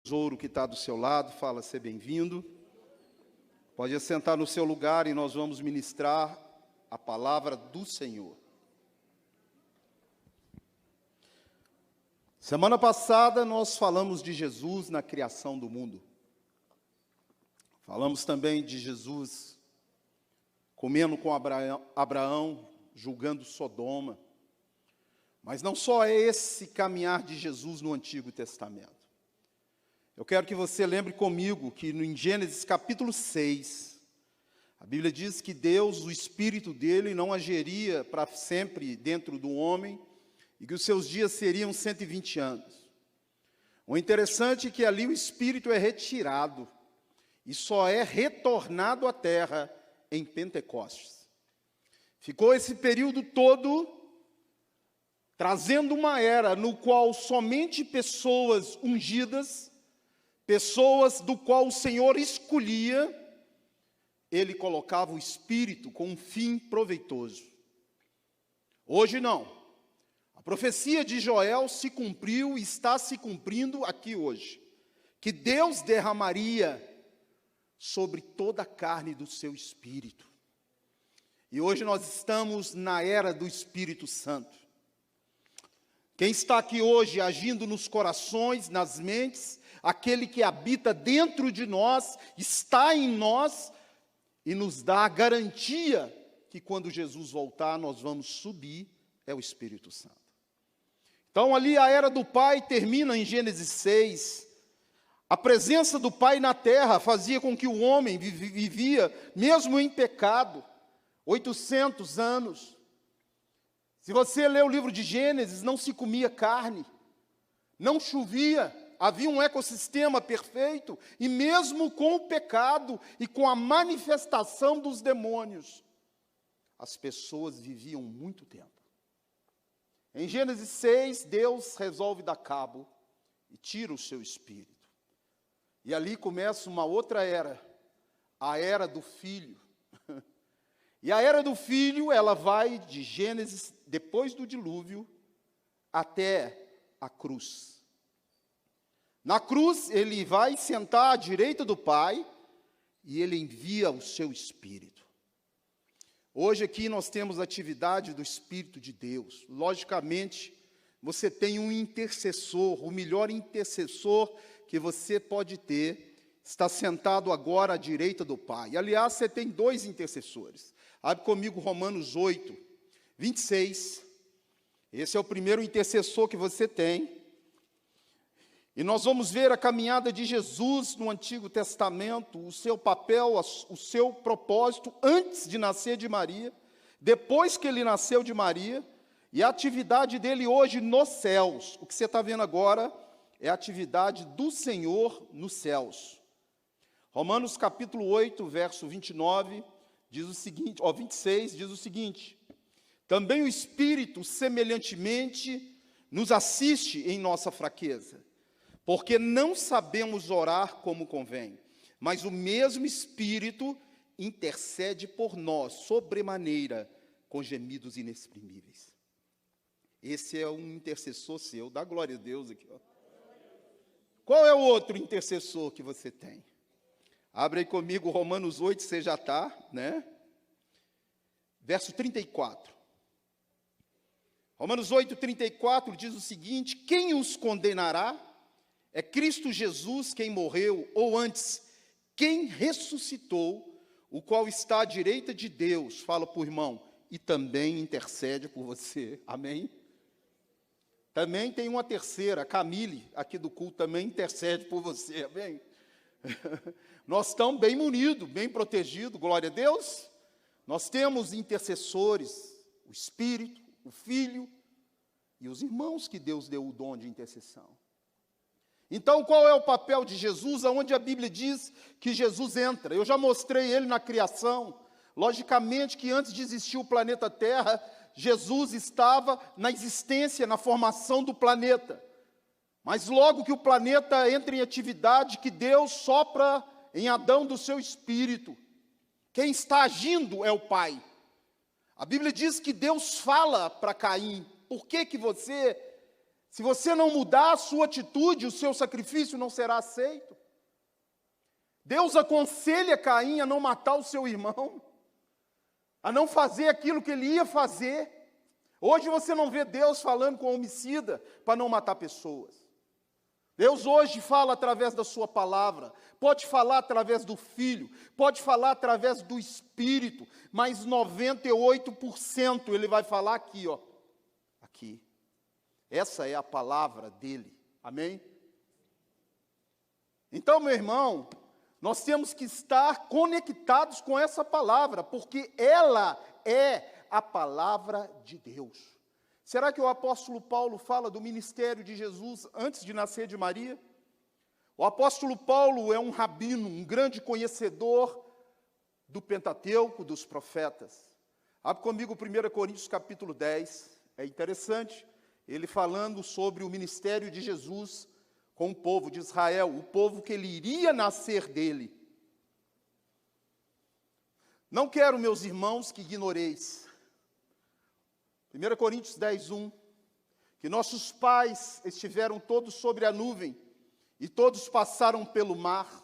Tesouro que está do seu lado, fala, seja bem-vindo. Pode assentar no seu lugar e nós vamos ministrar a palavra do Senhor. Semana passada nós falamos de Jesus na criação do mundo. Falamos também de Jesus comendo com Abraão, julgando Sodoma. Mas não só é esse caminhar de Jesus no Antigo Testamento. Eu quero que você lembre comigo que em Gênesis capítulo 6, a Bíblia diz que Deus, o Espírito dele, não agiria para sempre dentro do homem e que os seus dias seriam 120 anos. O interessante é que ali o Espírito é retirado e só é retornado à terra em Pentecostes. Ficou esse período todo trazendo uma era no qual somente pessoas ungidas, pessoas do qual o Senhor escolhia, ele colocava o Espírito com um fim proveitoso. Hoje não. A profecia de Joel se cumpriu e está se cumprindo aqui hoje. Que Deus derramaria sobre toda a carne do seu Espírito. E hoje nós estamos na era do Espírito Santo. Quem está aqui hoje agindo nos corações, nas mentes, aquele que habita dentro de nós, está em nós e nos dá a garantia que quando Jesus voltar nós vamos subir, é o Espírito Santo. Então ali a era do Pai termina em Gênesis 6. A presença do Pai na terra fazia com que o homem vivia, mesmo em pecado, 800 anos. Se você ler o livro de Gênesis, não se comia carne, não chovia, havia um ecossistema perfeito, e mesmo com o pecado e com a manifestação dos demônios, as pessoas viviam muito tempo. Em Gênesis 6, Deus resolve dar cabo e tira o seu espírito. E ali começa uma outra era, a era do Filho. E a era do Filho, ela vai de Gênesis, depois do dilúvio, até a cruz. Na cruz, ele vai sentar à direita do Pai, e ele envia o seu Espírito. Hoje aqui nós temos a atividade do Espírito de Deus. Logicamente, você tem um intercessor, o melhor intercessor que você pode ter, está sentado agora à direita do Pai. Aliás, você tem dois intercessores. Abre comigo Romanos 8, 26. Esse é o primeiro intercessor que você tem. E nós vamos ver a caminhada de Jesus no Antigo Testamento, o seu papel, o seu propósito antes de nascer de Maria, depois que ele nasceu de Maria, e a atividade dele hoje nos céus. O que você está vendo agora é a atividade do Senhor nos céus. Romanos capítulo 8, verso 29, diz o seguinte, 26, diz o seguinte: também o Espírito, semelhantemente, nos assiste em nossa fraqueza, porque não sabemos orar como convém, mas o mesmo Espírito intercede por nós, sobremaneira, com gemidos inexprimíveis. Esse é um intercessor seu, dá glória a Deus aqui, ó. Qual é o outro intercessor que você tem? Abre aí comigo Romanos 8, você já está, né? Verso 34. Romanos 8, 34 diz o seguinte: quem os condenará? É Cristo Jesus quem morreu, ou antes, quem ressuscitou, o qual está à direita de Deus, fala para o irmão, e também intercede por você, amém? Também tem uma terceira, a Camille, aqui do culto, também intercede por você, amém? Nós estamos bem munidos, bem protegidos, glória a Deus. Nós temos intercessores, o Espírito, o Filho e os irmãos que Deus deu o dom de intercessão. Então, qual é o papel de Jesus, aonde a Bíblia diz que Jesus entra? Eu já mostrei ele na criação. Logicamente que antes de existir o planeta Terra, Jesus estava na existência, na formação do planeta. Mas logo que o planeta entra em atividade, que Deus sopra em Adão do seu Espírito, quem está agindo é o Pai. A Bíblia diz que Deus fala para Caim: por que você Se você não mudar a sua atitude, o seu sacrifício não será aceito. Deus aconselha Caim a não matar o seu irmão, a não fazer aquilo que ele ia fazer. Hoje você não vê Deus falando com o homicida para não matar pessoas. Deus hoje fala através da sua palavra, pode falar através do Filho, pode falar através do Espírito, mas 98% ele vai falar aqui, ó. Aqui. Essa é a palavra dele. Amém? Então, meu irmão, nós temos que estar conectados com essa palavra, porque ela é a palavra de Deus. Será que o apóstolo Paulo fala do ministério de Jesus antes de nascer de Maria? O apóstolo Paulo é um rabino, um grande conhecedor do Pentateuco, dos profetas. Abre comigo 1 Coríntios capítulo 10, é interessante, ele falando sobre o ministério de Jesus com o povo de Israel, o povo que ele iria nascer dele. Não quero, meus irmãos, que ignoreis. 1 Coríntios 10, 1, que nossos pais estiveram todos sobre a nuvem, e todos passaram pelo mar,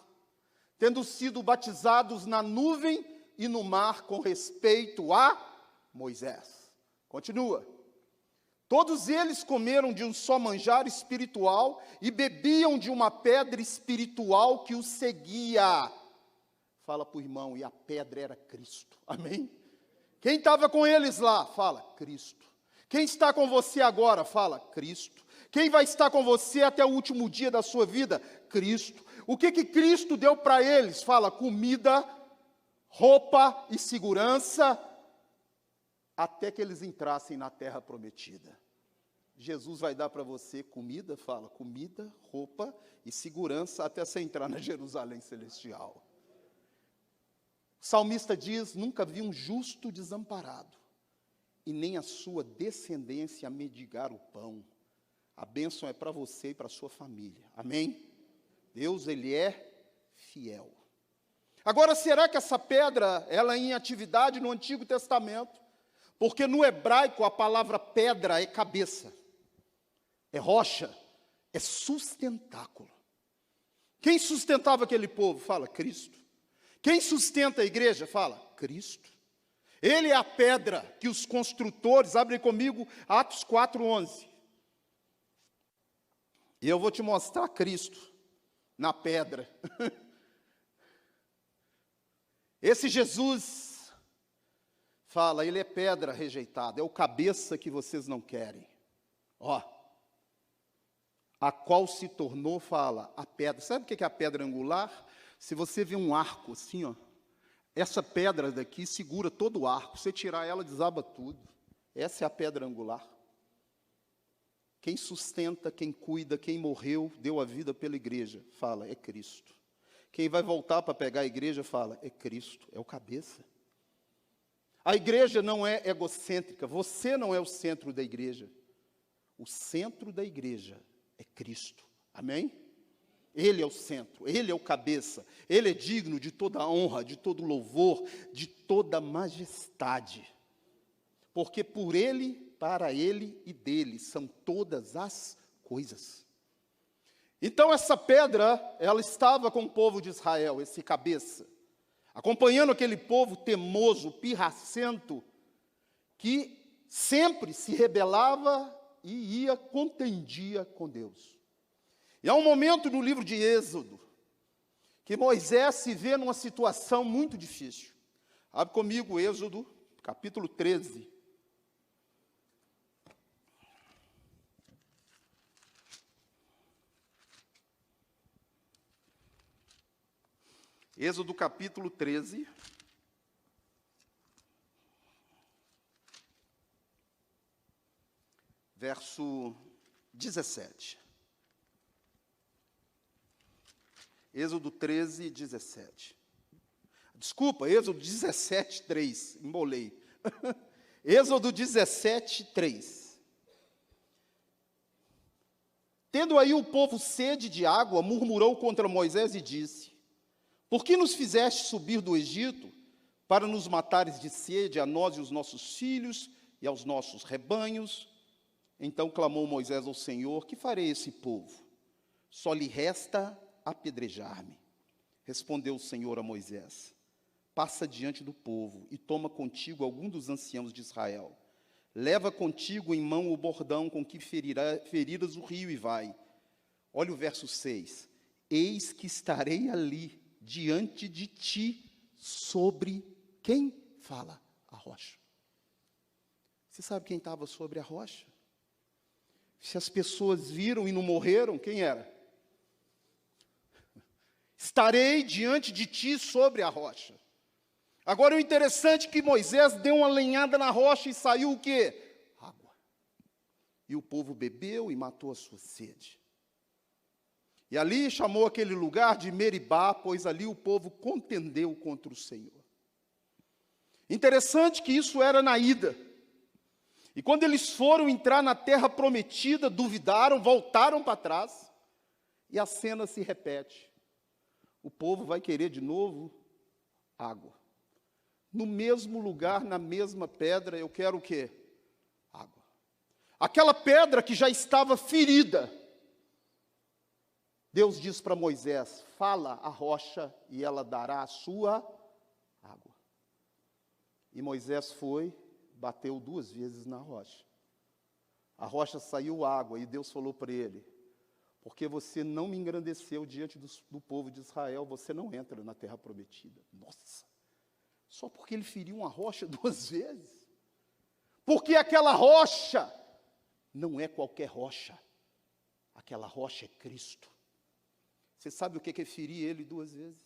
tendo sido batizados na nuvem e no mar com respeito a Moisés. Continua. Todos eles comeram de um só manjar espiritual e bebiam de uma pedra espiritual que os seguia. Fala para o irmão, e a pedra era Cristo. Amém? Quem estava com eles lá? Fala, Cristo. Quem está com você agora? Fala, Cristo. Quem vai estar com você até o último dia da sua vida? Cristo. O que Cristo deu para eles? Fala, comida, roupa e segurança, até que eles entrassem na terra prometida. Jesus vai dar para você comida, fala, comida, roupa e segurança, até você entrar na Jerusalém celestial. O salmista diz, nunca vi um justo desamparado, e nem a sua descendência a mendigar o pão. A bênção é para você e para a sua família. Amém? Deus, Ele é fiel. Agora, será que essa pedra, ela é em atividade no Antigo Testamento? Porque no hebraico a palavra pedra é cabeça, é rocha, é sustentáculo. Quem sustentava aquele povo? Fala, Cristo. Quem sustenta a igreja? Fala, Cristo. Ele é a pedra que os construtores, abrem comigo Atos 4:11. E eu vou te mostrar Cristo na pedra. Esse Jesus, fala, ele é pedra rejeitada, é o cabeça que vocês não querem. Ó, a qual se tornou, fala, a pedra. Sabe o que é a pedra angular? Se você vê um arco assim, ó, essa pedra daqui segura todo o arco. Se você tirar ela, desaba tudo. Essa é a pedra angular. Quem sustenta, quem cuida, quem morreu, deu a vida pela igreja, fala, é Cristo. Quem vai voltar para pegar a igreja, fala, é Cristo, é o cabeça. A igreja não é egocêntrica, você não é o centro da igreja. O centro da igreja é Cristo. Amém? Ele é o centro, Ele é o cabeça, Ele é digno de toda a honra, de todo louvor, de toda majestade. Porque por Ele, para Ele e dele são todas as coisas. Então essa pedra, ela estava com o povo de Israel, esse cabeça, acompanhando aquele povo temoso, pirracento, que sempre se rebelava e contendia com Deus. E há um momento no livro de Êxodo, que Moisés se vê numa situação muito difícil. Abre comigo Êxodo, capítulo 13. Êxodo capítulo 13. Verso 17. Êxodo 13, 17. Desculpa, Êxodo 17, 3. Embolei. Êxodo 17, 3. Tendo aí o povo sede de água, murmurou contra Moisés e disse: por que nos fizeste subir do Egito para nos matares de sede, a nós e os nossos filhos e aos nossos rebanhos? Então clamou Moisés ao Senhor: que farei a esse povo? Só lhe resta apedrejar-me. Respondeu o Senhor a Moisés: passa diante do povo e toma contigo algum dos anciãos de Israel. Leva contigo em mão o bordão com que feriras o rio e vai. Olha o verso 6. Eis que estarei ali diante de ti sobre quem? Fala, a rocha. Você sabe quem estava sobre a rocha? Se as pessoas viram e não morreram, quem era? Estarei diante de ti sobre a rocha. Agora o interessante é que Moisés deu uma lenhada na rocha e saiu o quê? Água. E o povo bebeu e matou a sua sede. E ali chamou aquele lugar de Meribá, pois ali o povo contendeu contra o Senhor. Interessante que isso era na ida. E quando eles foram entrar na terra prometida, duvidaram, voltaram para trás, e a cena se repete. O povo vai querer de novo água. No mesmo lugar, na mesma pedra, eu quero o quê? Água. Aquela pedra que já estava ferida. Deus diz para Moisés: fala a rocha e ela dará a sua água. E Moisés foi, bateu 2 vezes na rocha. A rocha saiu água e Deus falou para ele: porque você não me engrandeceu diante do povo de Israel, você não entra na terra prometida. Nossa! Só porque ele feriu uma rocha 2 vezes. Porque aquela rocha não é qualquer rocha. Aquela rocha é Cristo. Você sabe o que é ferir ele 2 vezes?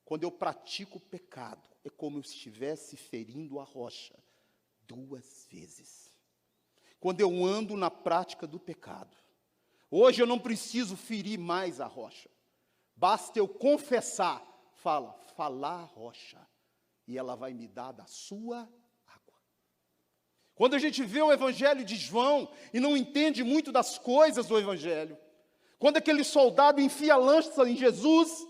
Quando eu pratico o pecado, é como eu estivesse ferindo a rocha 2 vezes. Quando eu ando na prática do pecado, hoje eu não preciso ferir mais a rocha. Basta eu confessar, falar a rocha, e ela vai me dar da sua água. Quando a gente vê o Evangelho de João e não entende muito das coisas do Evangelho, quando aquele soldado enfia a lança em Jesus,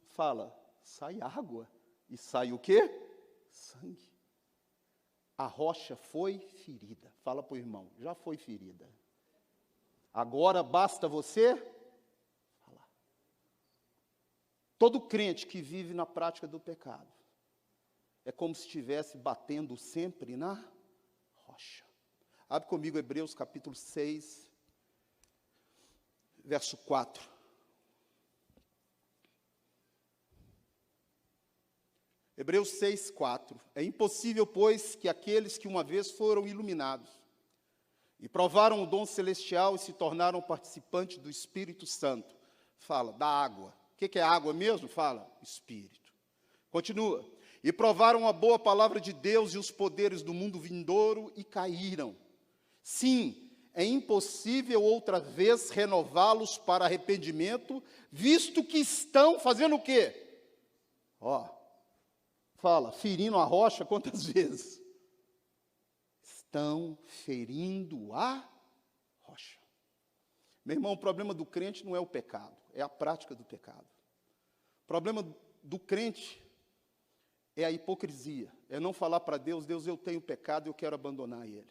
fala, sai água, e sai o quê? Sangue. A rocha foi ferida. Fala para o irmão, já foi ferida. Agora basta você falar. Todo crente que vive na prática do pecado é como se estivesse batendo sempre na rocha. Abre comigo Hebreus capítulo 6, verso 4. Hebreus 6, 4. É impossível, pois, que aqueles que uma vez foram iluminados e provaram o dom celestial e se tornaram participantes do Espírito Santo. Fala, da água. O que é água mesmo? Fala, Espírito. Continua. E provaram a boa palavra de Deus e os poderes do mundo vindouro e caíram. Sim, é impossível outra vez renová-los para arrependimento, visto que estão fazendo o quê? Fala, ferindo a rocha quantas vezes? Estão ferindo a rocha. Meu irmão, o problema do crente não é o pecado, é a prática do pecado. O problema do crente é a hipocrisia, é não falar para Deus, Deus, eu tenho pecado e eu quero abandonar ele.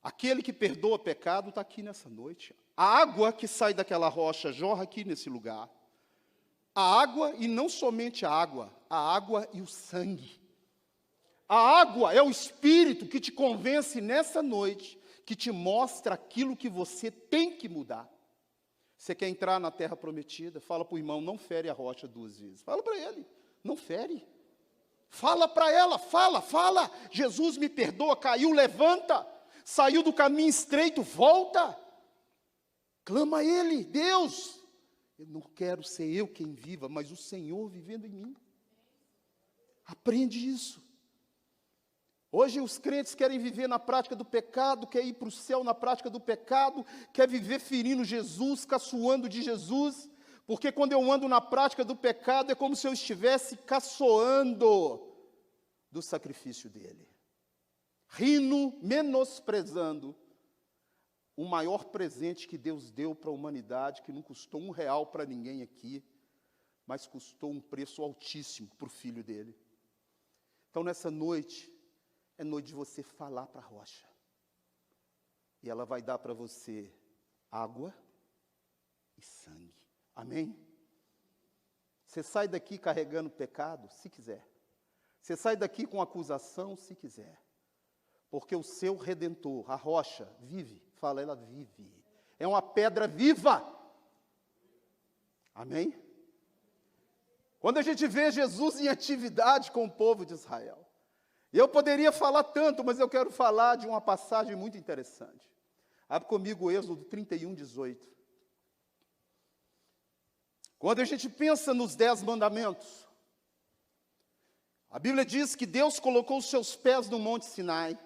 Aquele que perdoa pecado está aqui nessa noite. A água que sai daquela rocha jorra aqui nesse lugar. A água, e não somente a água e o sangue. A água é o Espírito que te convence nessa noite, que te mostra aquilo que você tem que mudar. Você quer entrar na terra prometida? Fala para o irmão, não fere a rocha 2 vezes. Fala para ele, não fere. Fala para ela, fala. Jesus me perdoa, caiu, levanta. Saiu do caminho estreito, volta. Clama a Ele, Deus. Eu não quero ser eu quem viva, mas o Senhor vivendo em mim. Aprende isso. Hoje os crentes querem viver na prática do pecado, quer ir para o céu na prática do pecado, quer viver ferindo Jesus, caçoando de Jesus, porque quando eu ando na prática do pecado é como se eu estivesse caçoando do sacrifício dele. Rindo, menosprezando o maior presente que Deus deu para a humanidade, que não custou R$1 para ninguém aqui, mas custou um preço altíssimo para o Filho dele. Então, nessa noite, é noite de você falar para a rocha. e ela vai dar para você água e sangue. Amém? Você sai daqui carregando pecado, se quiser. Você sai daqui com acusação, se quiser. Porque o seu Redentor, a rocha, vive. Fala, ela vive. É uma pedra viva. Amém? Quando a gente vê Jesus em atividade com o povo de Israel, eu poderia falar tanto, mas eu quero falar de uma passagem muito interessante. Abre comigo o Êxodo 31, 18. Quando a gente pensa nos 10 mandamentos, a Bíblia diz que Deus colocou os seus pés no Monte Sinai,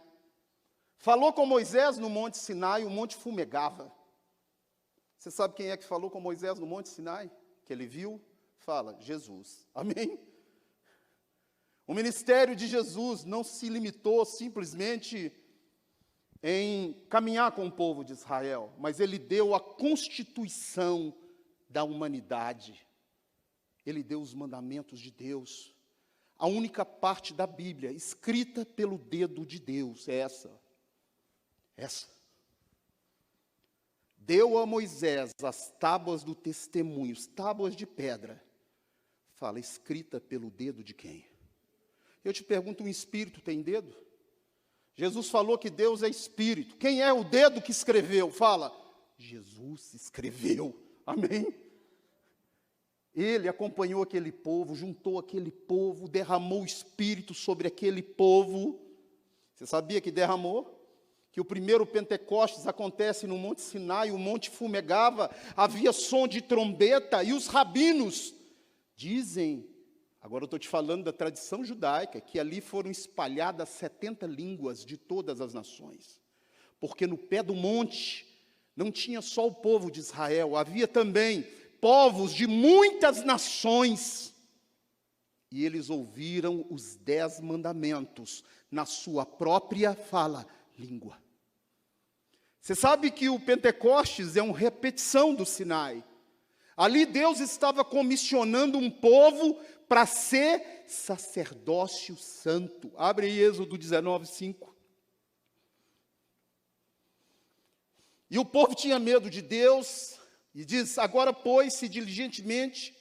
falou com Moisés no Monte Sinai, o monte fumegava. Você sabe quem é que falou com Moisés no Monte Sinai? Que ele viu? Fala, Jesus. Amém? O ministério de Jesus não se limitou simplesmente em caminhar com o povo de Israel, mas ele deu a constituição da humanidade. Ele deu os mandamentos de Deus. A única parte da Bíblia escrita pelo dedo de Deus é essa. Essa. Deu a Moisés as tábuas do testemunho, as tábuas de pedra. Fala, escrita pelo dedo de quem? Eu te pergunto, um espírito tem dedo? Jesus falou que Deus é espírito. Quem é o dedo que escreveu? Fala, Jesus escreveu. Amém? Ele acompanhou aquele povo, juntou aquele povo, derramou o Espírito sobre aquele povo. Você sabia que derramou? Que o primeiro Pentecostes acontece no Monte Sinai, o monte fumegava, havia som de trombeta, e os rabinos dizem, agora eu estou te falando da tradição judaica, que ali foram espalhadas 70 línguas de todas as nações. Porque no pé do monte não tinha só o povo de Israel, havia também povos de muitas nações, e eles ouviram os 10 mandamentos na sua própria fala, língua. Você sabe que o Pentecostes é uma repetição do Sinai. Ali Deus estava comissionando um povo para ser sacerdócio santo. Abre aí Êxodo 19, 5. E o povo tinha medo de Deus, e diz, agora, pois, se diligentemente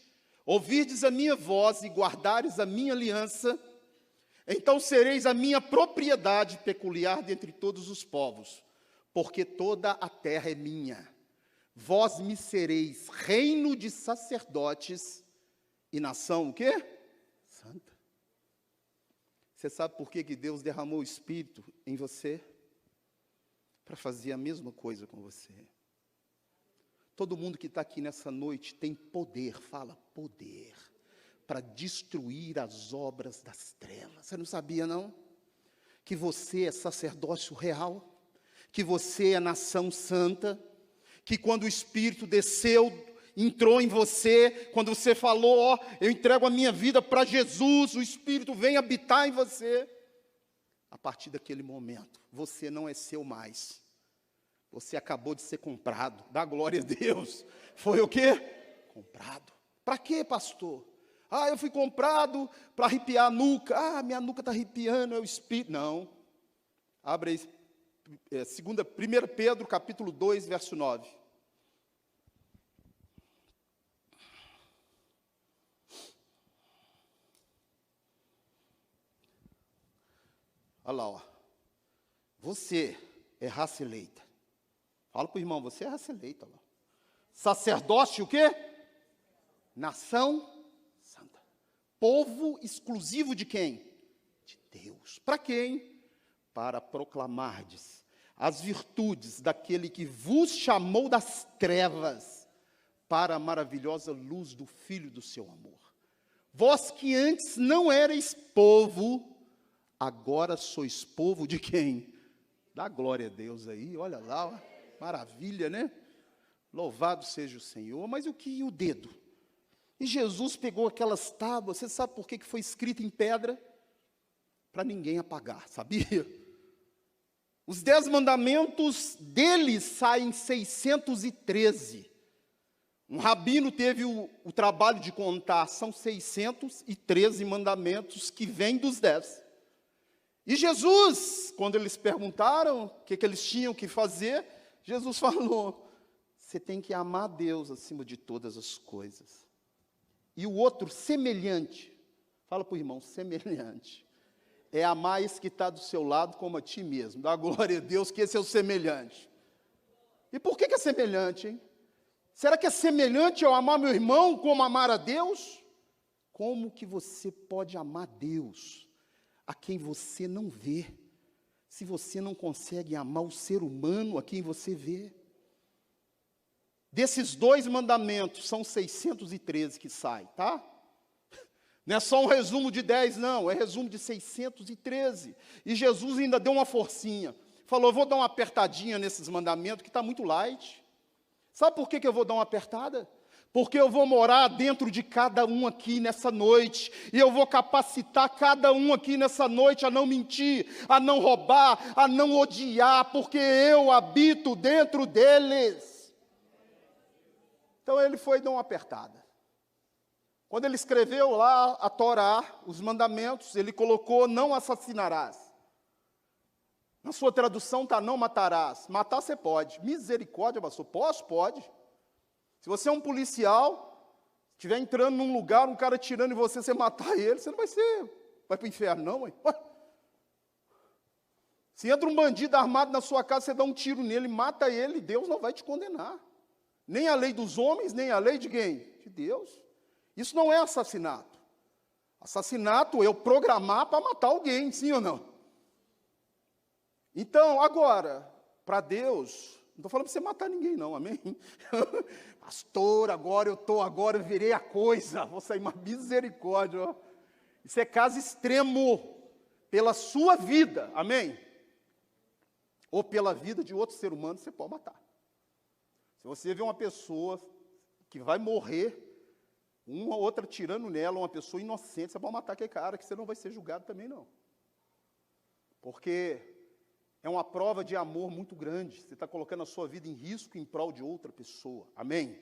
ouvirdes a minha voz e guardares a minha aliança, então sereis a minha propriedade peculiar dentre todos os povos, porque toda a terra é minha. Vós me sereis reino de sacerdotes e nação, o quê? Santa. Você sabe por que Deus derramou o Espírito em você? Para fazer a mesma coisa com você. Todo mundo que está aqui nessa noite tem poder, fala poder, para destruir as obras das trevas. Você não sabia, não? Que você é sacerdócio real, que você é nação santa, que quando o Espírito desceu, entrou em você, quando você falou, ó, eu entrego a minha vida para Jesus, o Espírito vem habitar em você. A partir daquele momento, você não é seu mais. Você acabou de ser comprado. Dá glória a Deus. Foi o quê? Comprado. Para quê, pastor? Ah, eu fui comprado para arrepiar a nuca. Ah, minha nuca está arrepiando, é o Espírito. Não. Abre aí, 1 Pedro, capítulo 2, verso 9. Olha lá, ó. Você é raça eleita. Fala para o irmão, você é raça eleita. Lá. Sacerdócio o quê? Nação santa. Povo exclusivo de quem? De Deus. Para quem? Para proclamardes as virtudes daquele que vos chamou das trevas para a maravilhosa luz do Filho do seu amor. Vós que antes não erais povo, agora sois povo de quem? Dá glória a Deus aí, olha lá, ó. Maravilha, né? Louvado seja o Senhor. Mas o que o dedo? E Jesus pegou aquelas tábuas, você sabe por que foi escrito em pedra? Para ninguém apagar, sabia? Os 10 mandamentos deles saem 613. Um rabino teve o trabalho de contar, são 613 mandamentos que vêm dos 10. E Jesus, quando eles perguntaram o que eles tinham que fazer, Jesus falou: você tem que amar Deus acima de todas as coisas. E o outro, semelhante, fala para o irmão, semelhante, é amar esse que está do seu lado como a ti mesmo. Dá glória a Deus que esse é o semelhante. E por que é semelhante, hein? Será que é semelhante eu amar meu irmão como amar a Deus? Como que você pode amar Deus a quem você não vê, se você não consegue amar o ser humano a quem você vê? Desses 2 mandamentos, são 613 que saem, tá? Não é só um resumo de 10, não, é resumo de 613. E Jesus ainda deu uma forcinha. Falou, vou dar uma apertadinha nesses mandamentos, que está muito light. Sabe por que eu vou dar uma apertada? Porque eu vou morar dentro de cada um aqui nessa noite, e eu vou capacitar cada um aqui nessa noite a não mentir, a não roubar, a não odiar, porque eu habito dentro deles. Então ele foi dar uma apertada. Quando ele escreveu lá a Torá, os mandamentos, ele colocou, não assassinarás. Na sua tradução está, não matarás. Matar você pode. Misericórdia, pastor. Posso? Pode. Se você é um policial, estiver entrando num lugar, um cara atirando em você, você matar ele, você não vai para o inferno, não, mãe. Se entra um bandido armado na sua casa, você dá um tiro nele, mata ele, Deus não vai te condenar. Nem a lei dos homens, nem a lei de quem? De Deus. Isso não é assassinato. Assassinato é eu programar para matar alguém, sim ou não? Então, agora, para Deus, não estou falando para você matar ninguém, não, amém? Pastor, agora eu virei a coisa, vou sair uma misericórdia. Ó. Isso é caso extremo pela sua vida, amém? Ou pela vida de outro ser humano, você pode matar. Se você vê uma pessoa que vai morrer, uma ou outra tirando nela, uma pessoa inocente, você pode matar aquele cara, que você não vai ser julgado também, não. Porque é uma prova de amor muito grande. Você está colocando a sua vida em risco em prol de outra pessoa. Amém?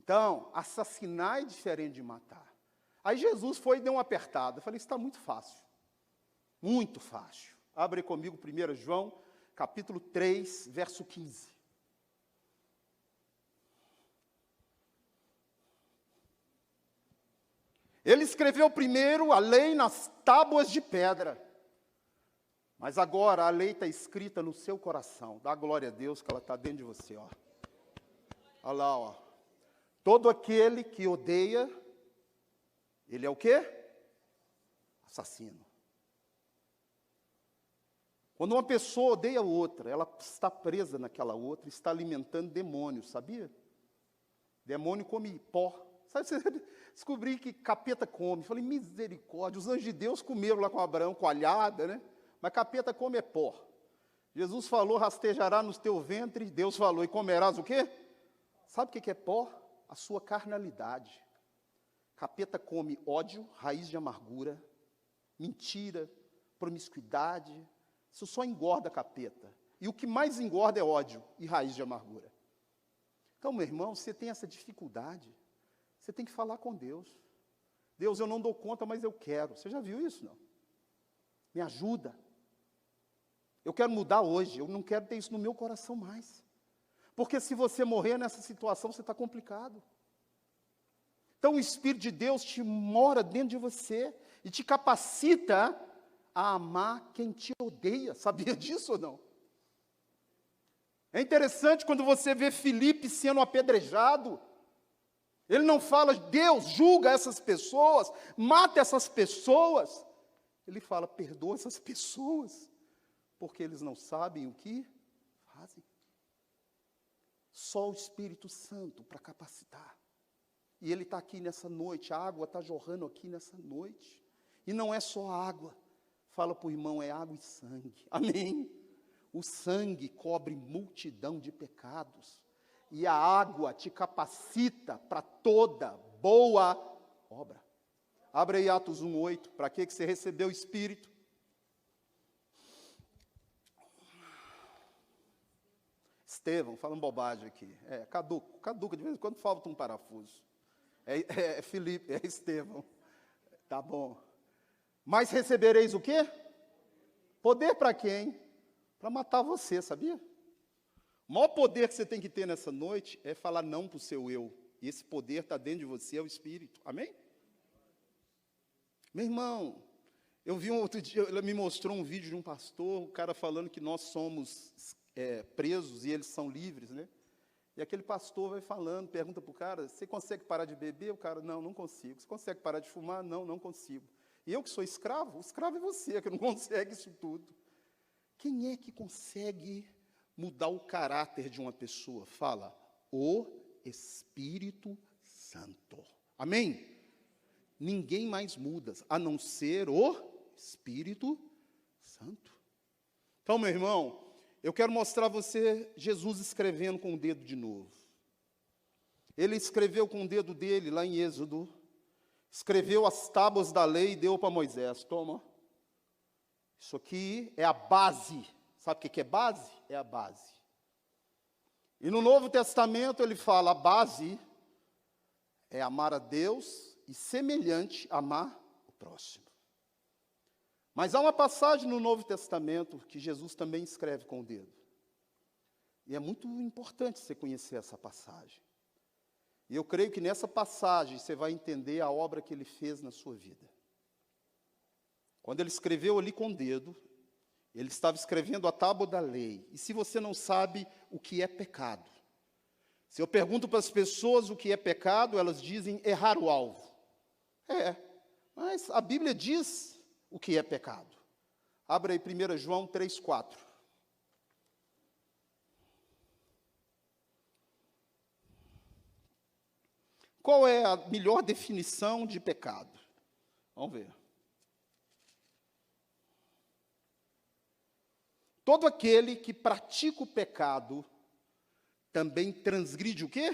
Então, assassinar é diferente de matar. Aí Jesus foi e deu uma apertada. Eu falei, isso está muito fácil. Muito fácil. Abre comigo 1 João, capítulo 3, verso 15. Ele escreveu primeiro a lei nas tábuas de pedra. Mas agora a lei está escrita no seu coração. Dá glória a Deus que ela está dentro de você. Ó. Olha lá, ó. Todo aquele que odeia, ele é o quê? Assassino. Quando uma pessoa odeia outra, ela está presa naquela outra, está alimentando demônios, sabia? Demônio come pó. Sabe, você descobri que capeta come. Falei, misericórdia, os anjos de Deus comeram lá com Abraão, coalhada, né? Mas capeta come é pó. Jesus falou, rastejará no teu ventre, Deus falou, e comerás o quê? Sabe o que é pó? A sua carnalidade. Capeta come ódio, raiz de amargura, mentira, promiscuidade. Isso só engorda capeta. E o que mais engorda é ódio e raiz de amargura. Então, meu irmão, você tem essa dificuldade, você tem que falar com Deus. Deus, eu não dou conta, mas eu quero. Você já viu isso, não? Me ajuda. Eu quero mudar hoje, eu não quero ter isso no meu coração mais. Porque se você morrer nessa situação, você está complicado. Então o Espírito de Deus te mora dentro de você e te capacita a amar quem te odeia. Sabia disso ou não? É interessante quando você vê Filipe sendo apedrejado. Ele não fala, Deus julga essas pessoas, mata essas pessoas. Ele fala, perdoa essas pessoas, porque eles não sabem o que fazem. Só o Espírito Santo para capacitar. E ele está aqui nessa noite, a água está jorrando aqui nessa noite. E não é só água. Fala para o irmão, é água e sangue. Amém? O sangue cobre multidão de pecados. E a água te capacita para toda boa obra. Abre aí Atos 1:8. Para que você recebeu o Espírito? Estevão, falando bobagem aqui. Caduca, de vez em quando falta um parafuso. É Filipe, é Estevão. Tá bom. Mas recebereis o quê? Poder para quem? Para matar você, sabia? O maior poder que você tem que ter nessa noite é falar não para o seu eu. E esse poder está dentro de você, é o Espírito. Amém? Meu irmão, eu vi outro dia, ele me mostrou um vídeo de um pastor, o cara falando que nós somos presos e eles são livres, né? E aquele pastor vai falando, pergunta para o cara, você consegue parar de beber? O cara, não, não consigo. Você consegue parar de fumar? Não, não consigo. E eu que sou escravo, o escravo é você, que não consegue isso tudo. Quem é que consegue mudar o caráter de uma pessoa? Fala, o Espírito Santo. Amém? Ninguém mais muda, a não ser o Espírito Santo. Então, meu irmão, eu quero mostrar a você Jesus escrevendo com o dedo de novo. Ele escreveu com o dedo dele lá em Êxodo, escreveu as tábuas da lei e deu para Moisés. Toma. Isso aqui é a base. Sabe o que é base? É a base. E no Novo Testamento ele fala, a base é amar a Deus e semelhante amar o próximo. Mas há uma passagem no Novo Testamento que Jesus também escreve com o dedo. E é muito importante você conhecer essa passagem. E eu creio que nessa passagem você vai entender a obra que ele fez na sua vida. Quando ele escreveu ali com o dedo, ele estava escrevendo a tábua da lei. E se você não sabe o que é pecado, se eu pergunto para as pessoas o que é pecado, elas dizem errar o alvo. Mas a Bíblia diz o que é pecado. Abra aí 1 João 3,4. Qual é a melhor definição de pecado? Vamos ver. Todo aquele que pratica o pecado também transgride o quê?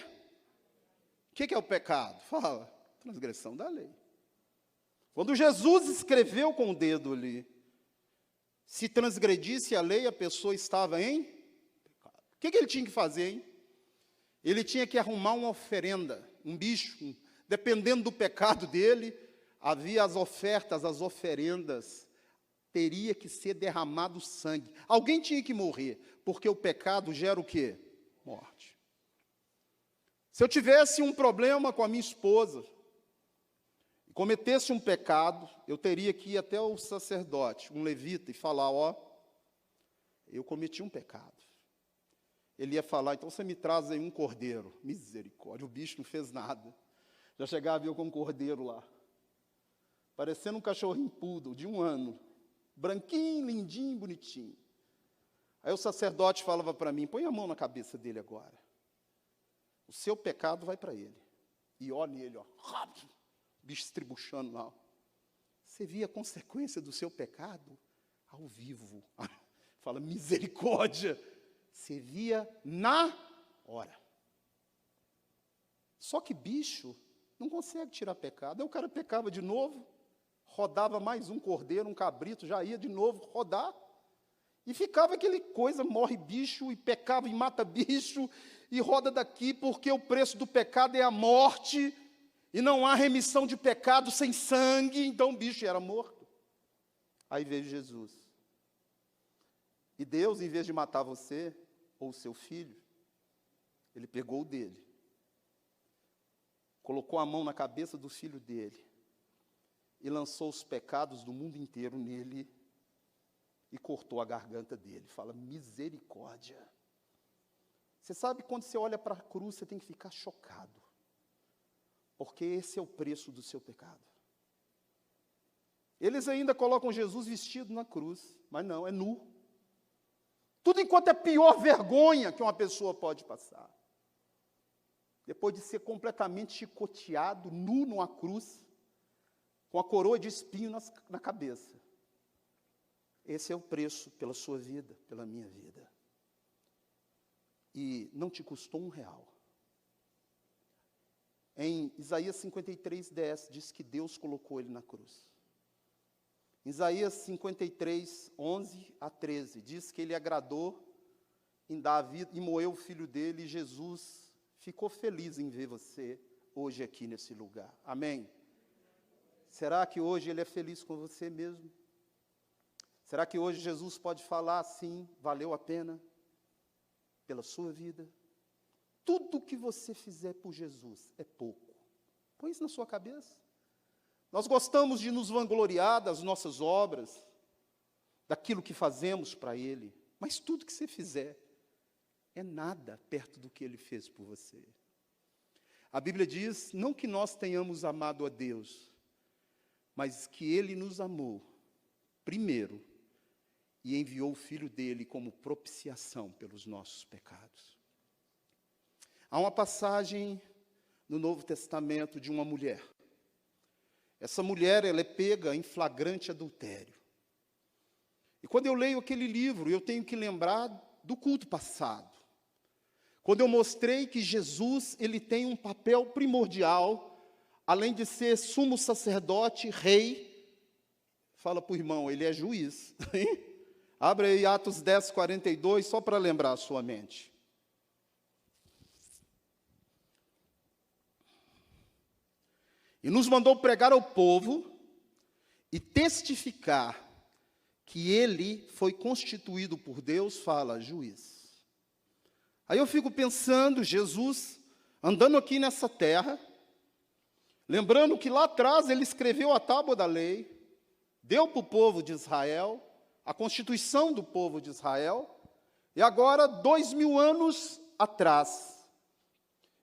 O que é o pecado? Fala, transgressão da lei. Quando Jesus escreveu com o dedo ali, se transgredisse a lei, a pessoa estava em pecado. O que ele tinha que fazer, hein? Ele tinha que arrumar uma oferenda, um bicho. Dependendo do pecado dele, havia as ofertas, as oferendas. Teria que ser derramado sangue. Alguém tinha que morrer, porque o pecado gera o quê? Morte. Se eu tivesse um problema com a minha esposa, e cometesse um pecado, eu teria que ir até o sacerdote, um levita, e falar, eu cometi um pecado. Ele ia falar, então você me traz aí um cordeiro. Misericórdia, o bicho não fez nada. Já chegava eu com um cordeiro lá, parecendo um cachorrinho poodle, de 1 ano. Branquinho, lindinho, bonitinho. Aí o sacerdote falava para mim, põe a mão na cabeça dele agora. O seu pecado vai para ele. E olha nele, o bicho estribuchando lá. Você via a consequência do seu pecado ao vivo. Fala, misericórdia. Você via na hora. Só que bicho não consegue tirar pecado. Aí o cara pecava de novo, rodava mais um cordeiro, um cabrito, já ia de novo rodar. E ficava aquele coisa, morre bicho, e pecava e mata bicho, e roda daqui, porque o preço do pecado é a morte, e não há remissão de pecado sem sangue, então o bicho era morto. Aí veio Jesus. E Deus, em vez de matar você, ou seu filho, ele pegou o dele, colocou a mão na cabeça do filho dele, e lançou os pecados do mundo inteiro nele, e cortou a garganta dele. Fala, misericórdia. Você sabe, quando você olha para a cruz, você tem que ficar chocado, porque esse é o preço do seu pecado. Eles ainda colocam Jesus vestido na cruz, mas não, é nu. Tudo enquanto é a pior vergonha que uma pessoa pode passar. Depois de ser completamente chicoteado, nu numa cruz, com a coroa de espinho na cabeça. Esse é o preço pela sua vida, pela minha vida. E não te custou R$1. Em Isaías 53:10, diz que Deus colocou ele na cruz. Em Isaías 53:11-13, diz que ele agradou em dar a vida, e moeu o filho dele, e Jesus ficou feliz em ver você hoje aqui nesse lugar. Amém? Será que hoje ele é feliz com você mesmo? Será que hoje Jesus pode falar assim, valeu a pena pela sua vida? Tudo que você fizer por Jesus é pouco. Põe isso na sua cabeça. Nós gostamos de nos vangloriar das nossas obras, daquilo que fazemos para Ele, mas tudo que você fizer é nada perto do que Ele fez por você. A Bíblia diz, não que nós tenhamos amado a Deus, mas que Ele nos amou primeiro e enviou o Filho dele como propiciação pelos nossos pecados. Há uma passagem no Novo Testamento de uma mulher. Essa mulher, ela é pega em flagrante adultério. E quando eu leio aquele livro, eu tenho que lembrar do culto passado. Quando eu mostrei que Jesus, ele tem um papel primordial, além de ser sumo sacerdote, rei, fala para o irmão, ele é juiz. Abre aí Atos 10, 42, só para lembrar a sua mente. E nos mandou pregar ao povo e testificar que ele foi constituído por Deus, fala, juiz. Aí eu fico pensando, Jesus, andando aqui nessa terra, lembrando que lá atrás ele escreveu a tábua da lei, deu para o povo de Israel, a constituição do povo de Israel, e agora, 2000 anos atrás,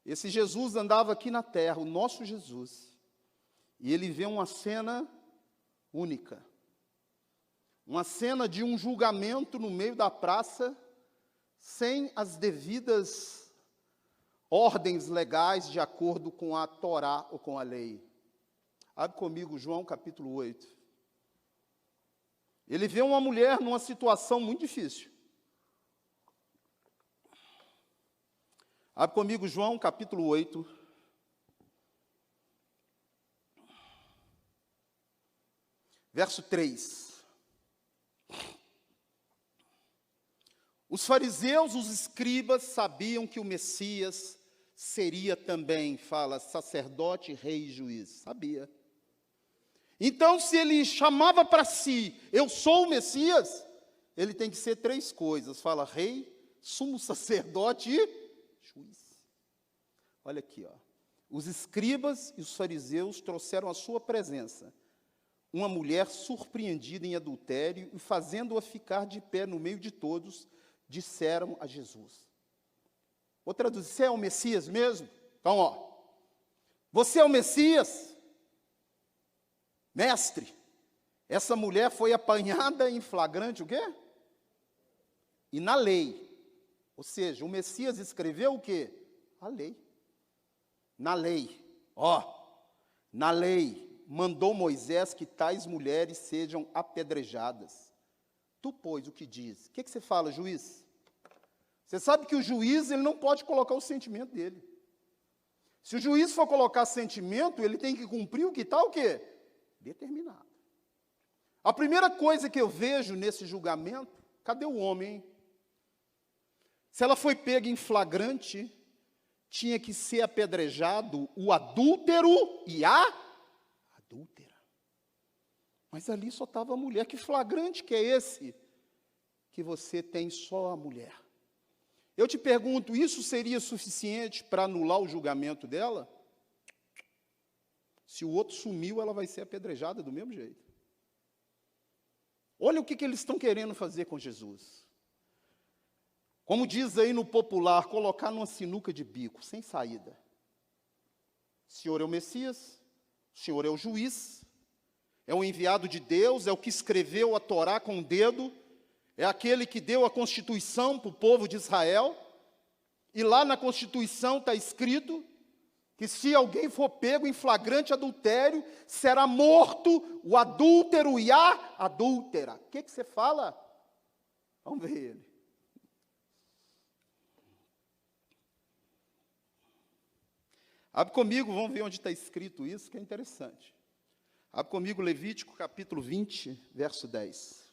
esse Jesus andava aqui na terra, o nosso Jesus, e ele vê uma cena única, uma cena de um julgamento no meio da praça, sem as devidas ordens legais de acordo com a Torá ou com a lei. Abre comigo João capítulo 8. Ele vê uma mulher numa situação muito difícil. Abre comigo João capítulo 8. Verso 3. Os fariseus, os escribas, sabiam que o Messias seria também, fala, sacerdote, rei e juiz. Sabia. Então, se ele chamava para si, eu sou o Messias, ele tem que ser três coisas. Fala, rei, sumo sacerdote e juiz. Olha aqui, ó. Os escribas e os fariseus trouxeram à sua presença uma mulher surpreendida em adultério e fazendo-a ficar de pé no meio de todos, disseram a Jesus. Vou traduzir, você é o Messias mesmo? Então, ó, você é o Messias? Mestre, essa mulher foi apanhada em flagrante, o quê? E na lei. Ou seja, o Messias escreveu o quê? A lei. Na lei. Ó, na lei, mandou Moisés que tais mulheres sejam apedrejadas. Tu, pois, o que diz? O que você fala, juiz? Você sabe que o juiz, ele não pode colocar o sentimento dele. Se o juiz for colocar sentimento, ele tem que cumprir o que está o quê? Determinado. A primeira coisa que eu vejo nesse julgamento, cadê o homem, hein? Se ela foi pega em flagrante, tinha que ser apedrejado o adúltero e a adúltera. Mas ali só estava a mulher. Que flagrante que é esse? Que você tem só a mulher. Eu te pergunto, isso seria suficiente para anular o julgamento dela? Se o outro sumiu, ela vai ser apedrejada do mesmo jeito. Olha o que eles estão querendo fazer com Jesus. Como diz aí no popular, colocar numa sinuca de bico, sem saída. O Senhor é o Messias, o Senhor é o juiz, é o enviado de Deus, é o que escreveu a Torá com o dedo, é aquele que deu a Constituição para o povo de Israel, e lá na Constituição está escrito que se alguém for pego em flagrante adultério, será morto o adúltero e a adúltera. O que você fala? Vamos ver ele. Abre comigo, vamos ver onde está escrito isso, que é interessante. Abre comigo Levítico capítulo 20, verso 10.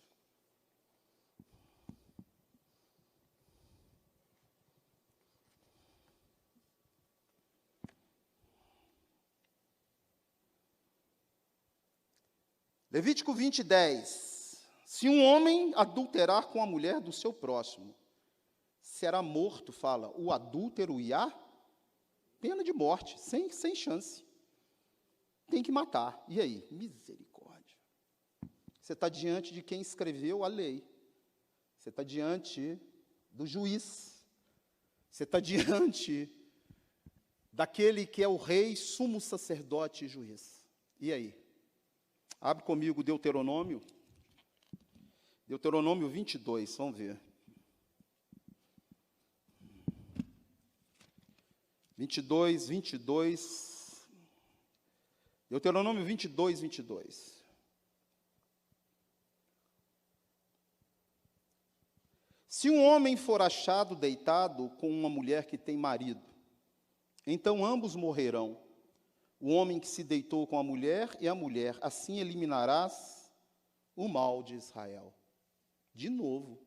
Levítico 20:10. Se um homem adulterar com a mulher do seu próximo, será morto, fala, o adúltero e a pena de morte, sem chance. Tem que matar. E aí? Misericórdia. Você está diante de quem escreveu a lei. Você está diante do juiz. Você está diante daquele que é o rei, sumo sacerdote e juiz. E aí? Abre comigo Deuteronômio. Deuteronômio 22, vamos ver. 22. Deuteronômio 22. Se um homem for achado deitado com uma mulher que tem marido, então ambos morrerão. O homem que se deitou com a mulher e a mulher, assim eliminarás o mal de Israel. De novo,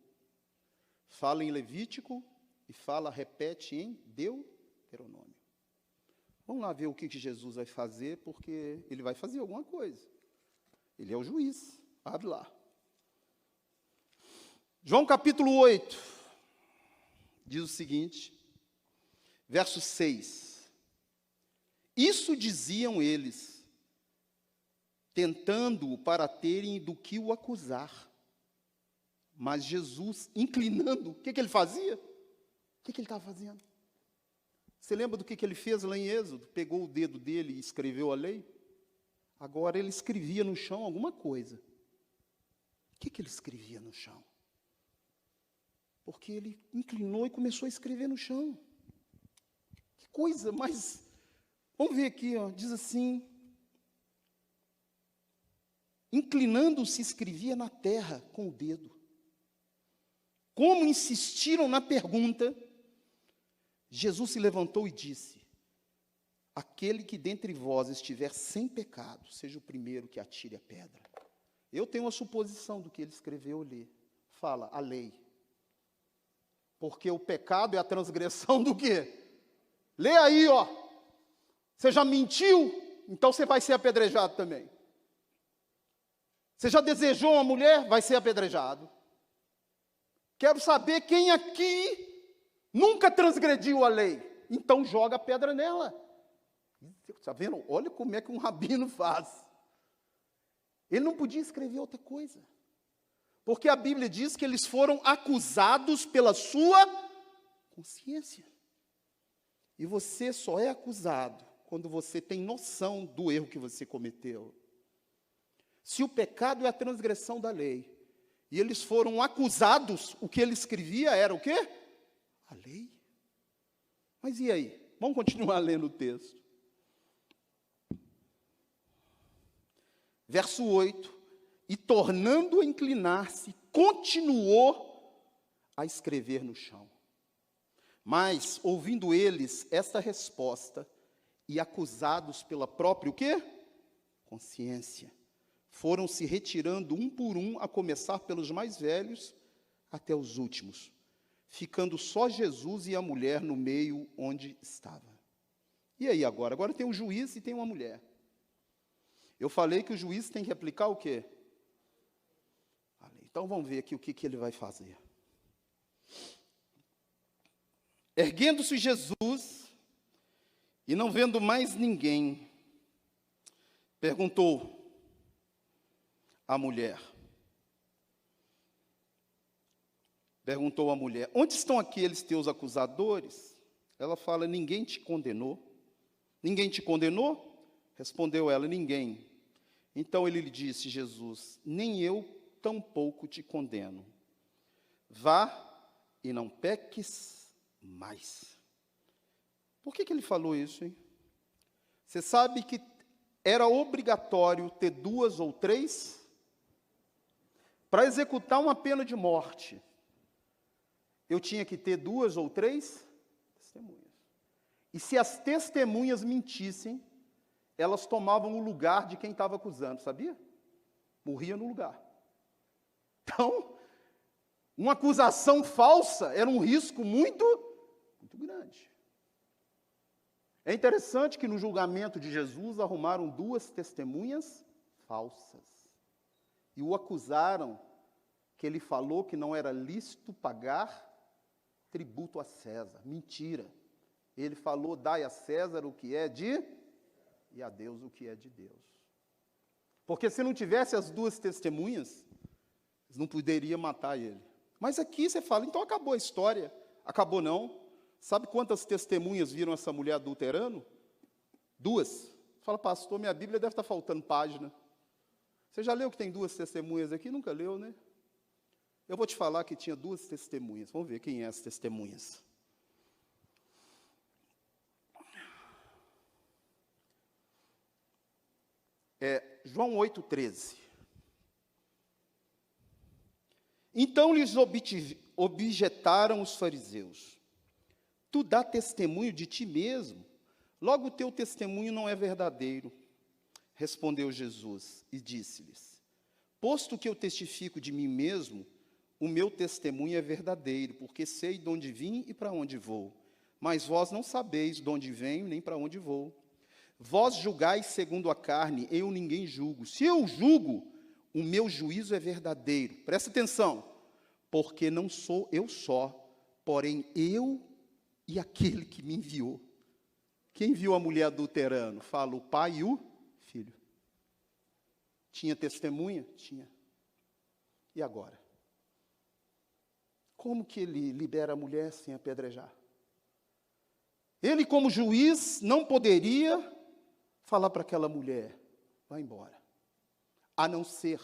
fala em Levítico e repete em Deuteronômio. Vamos lá ver o que Jesus vai fazer, porque ele vai fazer alguma coisa. Ele é o juiz. Abre lá. João capítulo 8, diz o seguinte, verso 6. Isso diziam eles, tentando-o para terem do que o acusar. Mas Jesus, inclinando, o que ele fazia? O que ele estava fazendo? Você lembra do que ele fez lá em Êxodo? Pegou o dedo dele e escreveu a lei? Agora ele escrevia no chão alguma coisa. O que ele escrevia no chão? Porque ele inclinou e começou a escrever no chão. Que coisa, mas... Vamos ver aqui, ó, diz assim... Inclinando-se, escrevia na terra com o dedo. Como insistiram na pergunta, Jesus se levantou e disse, aquele que dentre vós estiver sem pecado, seja o primeiro que atire a pedra. Eu tenho uma suposição do que ele escreveu ali. Fala, a lei. Porque o pecado é a transgressão do quê? Lê aí, ó. Você já mentiu? Então você vai ser apedrejado também. Você já desejou uma mulher? Vai ser apedrejado. Quero saber quem aqui nunca transgrediu a lei. Então joga a pedra nela. Está vendo? Olha como é que um rabino faz. Ele não podia escrever outra coisa. Porque a Bíblia diz que eles foram acusados pela sua consciência. E você só é acusado quando você tem noção do erro que você cometeu. Se o pecado é a transgressão da lei, e eles foram acusados, o que ele escrevia era o quê? A lei. Mas e aí? Vamos continuar lendo o texto. Verso 8. E tornando a inclinar-se, continuou a escrever no chão. Mas, ouvindo eles esta resposta, e acusados pela própria, o quê? Consciência, foram se retirando um por um, a começar pelos mais velhos até os últimos, ficando só Jesus e a mulher no meio onde estava. E aí agora? Agora tem um juiz e tem uma mulher. Eu falei que o juiz tem que aplicar o quê? Então vamos ver aqui o que ele vai fazer. Erguendo-se Jesus, e não vendo mais ninguém, perguntou à mulher. Perguntou à mulher, onde estão aqueles teus acusadores? Ela fala, ninguém te condenou. Ninguém te condenou? Respondeu ela, ninguém. Então ele lhe disse, Jesus, nem eu tampouco te condeno. Vá e não peques mais. Por que ele falou isso, hein? Você sabe que era obrigatório ter 2 ou 3? Para executar uma pena de morte, eu tinha que ter 2 ou 3 testemunhas. E se as testemunhas mentissem, elas tomavam o lugar de quem estava acusando, sabia? Morria no lugar. Então, uma acusação falsa era um risco muito grande. É interessante que no julgamento de Jesus arrumaram 2 testemunhas falsas. e o acusaram que ele falou que não era lícito pagar tributo a César. Mentira. Ele falou, dai a César o que é de, e a Deus o que é de Deus. Porque se não tivesse as duas testemunhas, eles não poderiam matar ele. Mas aqui você fala, então acabou a história. Acabou não. Sabe quantas testemunhas viram essa mulher adulterando? 2. Você fala, pastor, minha Bíblia deve estar faltando página. Você já leu que tem 2 testemunhas aqui? Nunca leu, né? Eu vou te falar que tinha 2 testemunhas. Vamos ver quem é as testemunhas. João 8,13. Então lhes objetaram os fariseus: tu dá testemunho de ti mesmo, logo o teu testemunho não é verdadeiro. Respondeu Jesus e disse-lhes: posto que eu testifico de mim mesmo, o meu testemunho é verdadeiro, porque sei de onde vim e para onde vou. Mas vós não sabeis de onde venho nem para onde vou. Vós julgais segundo a carne, eu ninguém julgo. Se eu julgo, o meu juízo é verdadeiro. Presta atenção, porque não sou eu só, porém eu e aquele que me enviou. Quem viu a mulher adulterando? Fala o pai e o filho. Tinha testemunha? Tinha. E agora? Como que ele libera a mulher sem apedrejar? Ele, como juiz, não poderia falar para aquela mulher, vai embora, a não ser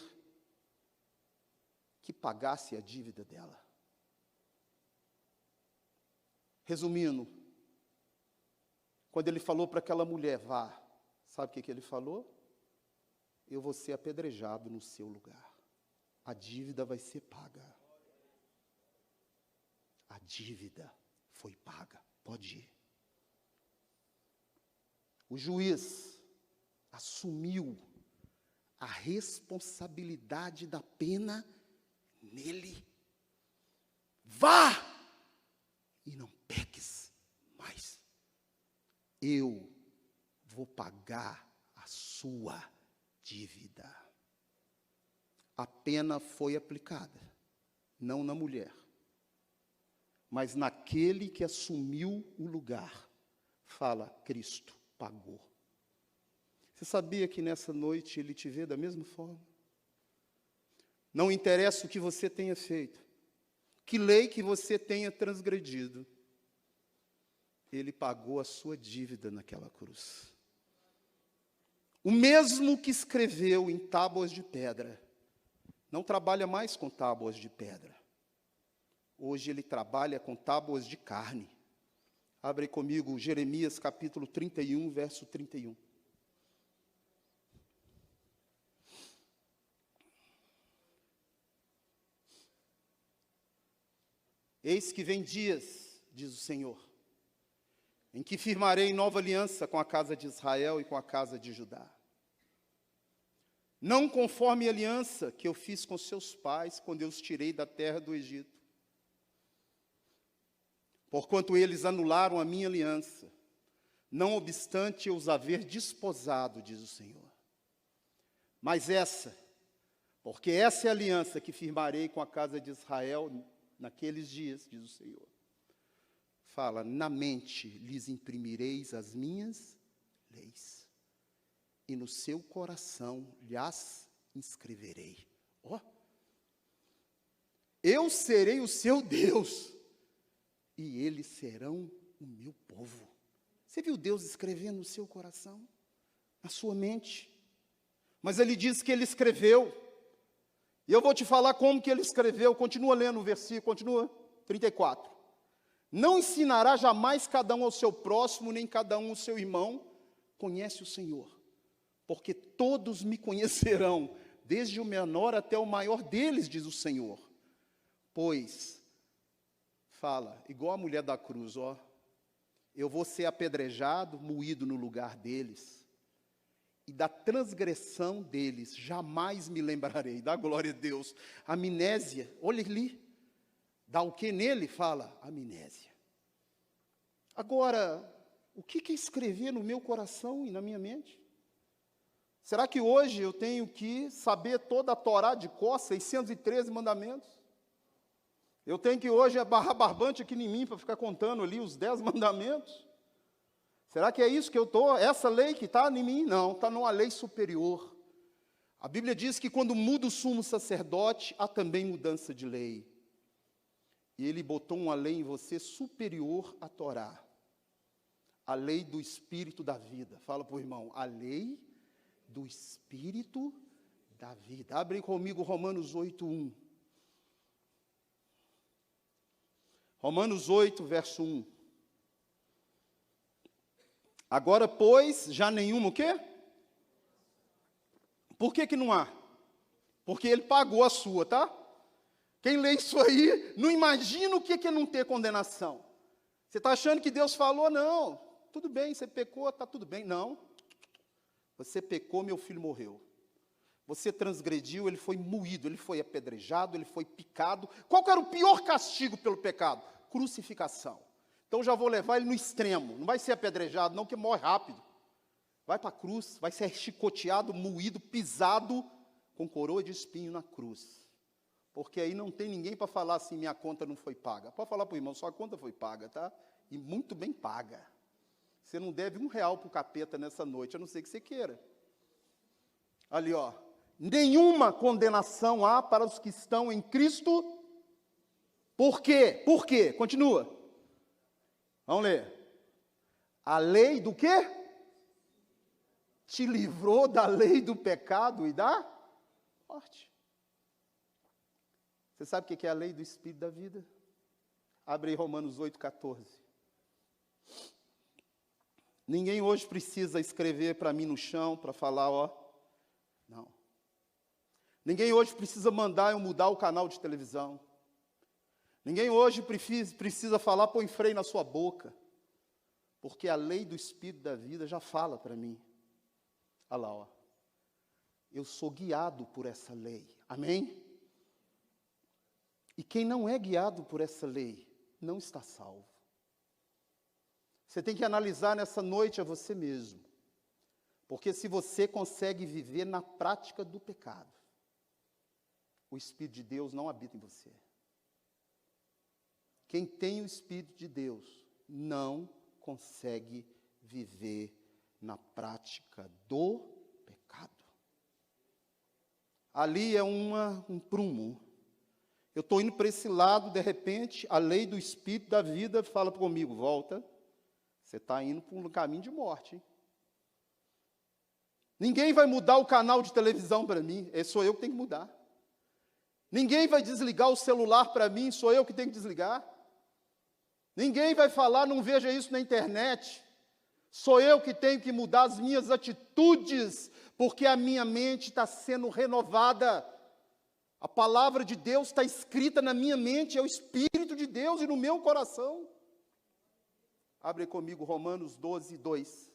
que pagasse a dívida dela. Resumindo, quando ele falou para aquela mulher, vá, sabe o que ele falou? Eu vou ser apedrejado no seu lugar. A dívida vai ser paga. A dívida foi paga. Pode ir. O juiz assumiu a responsabilidade da pena nele. Vá e não peques mais. Eu vou pagar a sua dívida. A pena foi aplicada, não na mulher, mas naquele que assumiu o lugar. Fala, Cristo pagou. Você sabia que nessa noite Ele te vê da mesma forma? Não interessa o que você tenha feito, que lei que você tenha transgredido, Ele pagou a sua dívida naquela cruz. O mesmo que escreveu em tábuas de pedra, não trabalha mais com tábuas de pedra. Hoje Ele trabalha com tábuas de carne. Abre comigo Jeremias capítulo 31, verso 31. Eis que vem dias, diz o Senhor, em que firmarei nova aliança com a casa de Israel e com a casa de Judá. Não conforme a aliança que eu fiz com seus pais, quando eu os tirei da terra do Egito. Porquanto eles anularam a minha aliança, não obstante eu os haver desposado, diz o Senhor. Mas porque essa é a aliança que firmarei com a casa de Israel naqueles dias, diz o Senhor. Fala, na mente lhes imprimireis as minhas leis, e no seu coração lhes inscreverei. Eu serei o seu Deus, e eles serão o meu povo. Você viu Deus escrevendo no seu coração? Na sua mente? Mas Ele diz que Ele escreveu. E eu vou te falar como que Ele escreveu. Continua lendo o versículo, continua. 34. Não ensinará jamais cada um ao seu próximo, nem cada um ao seu irmão. Conhece o Senhor. Porque todos me conhecerão, desde o menor até o maior deles, diz o Senhor. Pois... Fala, igual a mulher da cruz, eu vou ser apedrejado, moído no lugar deles, e da transgressão deles jamais me lembrarei. Dá glória a Deus. Amnésia, olha ali, dá o que nele? Fala, amnésia. Agora, o que é escrever no meu coração e na minha mente? Será que hoje eu tenho que saber toda a Torá de cor, 613 mandamentos? Eu tenho que hoje barrar barbante aqui em mim para ficar contando ali os 10 mandamentos? Será que é isso que eu estou, essa lei que está em mim? Não, está numa lei superior. A Bíblia diz que quando muda o sumo sacerdote, há também mudança de lei. E ele botou uma lei em você superior à Torá. A lei do Espírito da vida. Fala para o irmão, a lei do Espírito da vida. Abrem comigo Romanos 8:1. Romanos 8, verso 1. Agora, pois, já nenhuma o quê? Por que não há? Porque ele pagou a sua, tá? Quem lê isso aí, não imagina o que é não ter condenação. Você está achando que Deus falou? Não, tudo bem, você pecou, está tudo bem. Não, você pecou, meu filho morreu. Você transgrediu, ele foi moído, ele foi apedrejado, ele foi picado. Qual que era o pior castigo pelo pecado? Crucificação. Então já vou levar ele no extremo. Não vai ser apedrejado, não, que morre rápido. Vai para a cruz, vai ser chicoteado, moído, pisado, com coroa de espinho na cruz. Porque aí não tem ninguém para falar assim, minha conta não foi paga. Pode falar para o irmão, sua conta foi paga, tá? E muito bem paga. Você não deve R$1 para o capeta nessa noite, a não ser que você queira. Ali, ó. Nenhuma condenação há para os que estão em Cristo. Por quê? Por quê? Continua. Vamos ler. A lei do quê? Te livrou da lei do pecado e da morte. Você sabe o que é a lei do Espírito da vida? Abre aí Romanos 8,14. Ninguém hoje precisa escrever para mim no chão, para falar, ó. Não. Ninguém hoje precisa mandar eu mudar o canal de televisão. Ninguém hoje precisa falar, põe freio na sua boca. Porque a lei do Espírito da vida já fala para mim. Olha lá, ó. Eu sou guiado por essa lei. Amém? E quem não é guiado por essa lei, não está salvo. Você tem que analisar nessa noite a você mesmo. Porque se você consegue viver na prática do pecado, o Espírito de Deus não habita em você. Quem tem o Espírito de Deus não consegue viver na prática do pecado. Ali é um prumo. Eu estou indo para esse lado, de repente, a lei do Espírito da vida fala comigo, volta, você está indo para um caminho de morte. Hein? Ninguém vai mudar o canal de televisão para mim, sou eu que tenho que mudar. Ninguém vai desligar o celular para mim, sou eu que tenho que desligar. Ninguém vai falar, não veja isso na internet. Sou eu que tenho que mudar as minhas atitudes, porque a minha mente está sendo renovada. A palavra de Deus está escrita na minha mente, é o Espírito de Deus e no meu coração. Abre comigo Romanos 12, 2.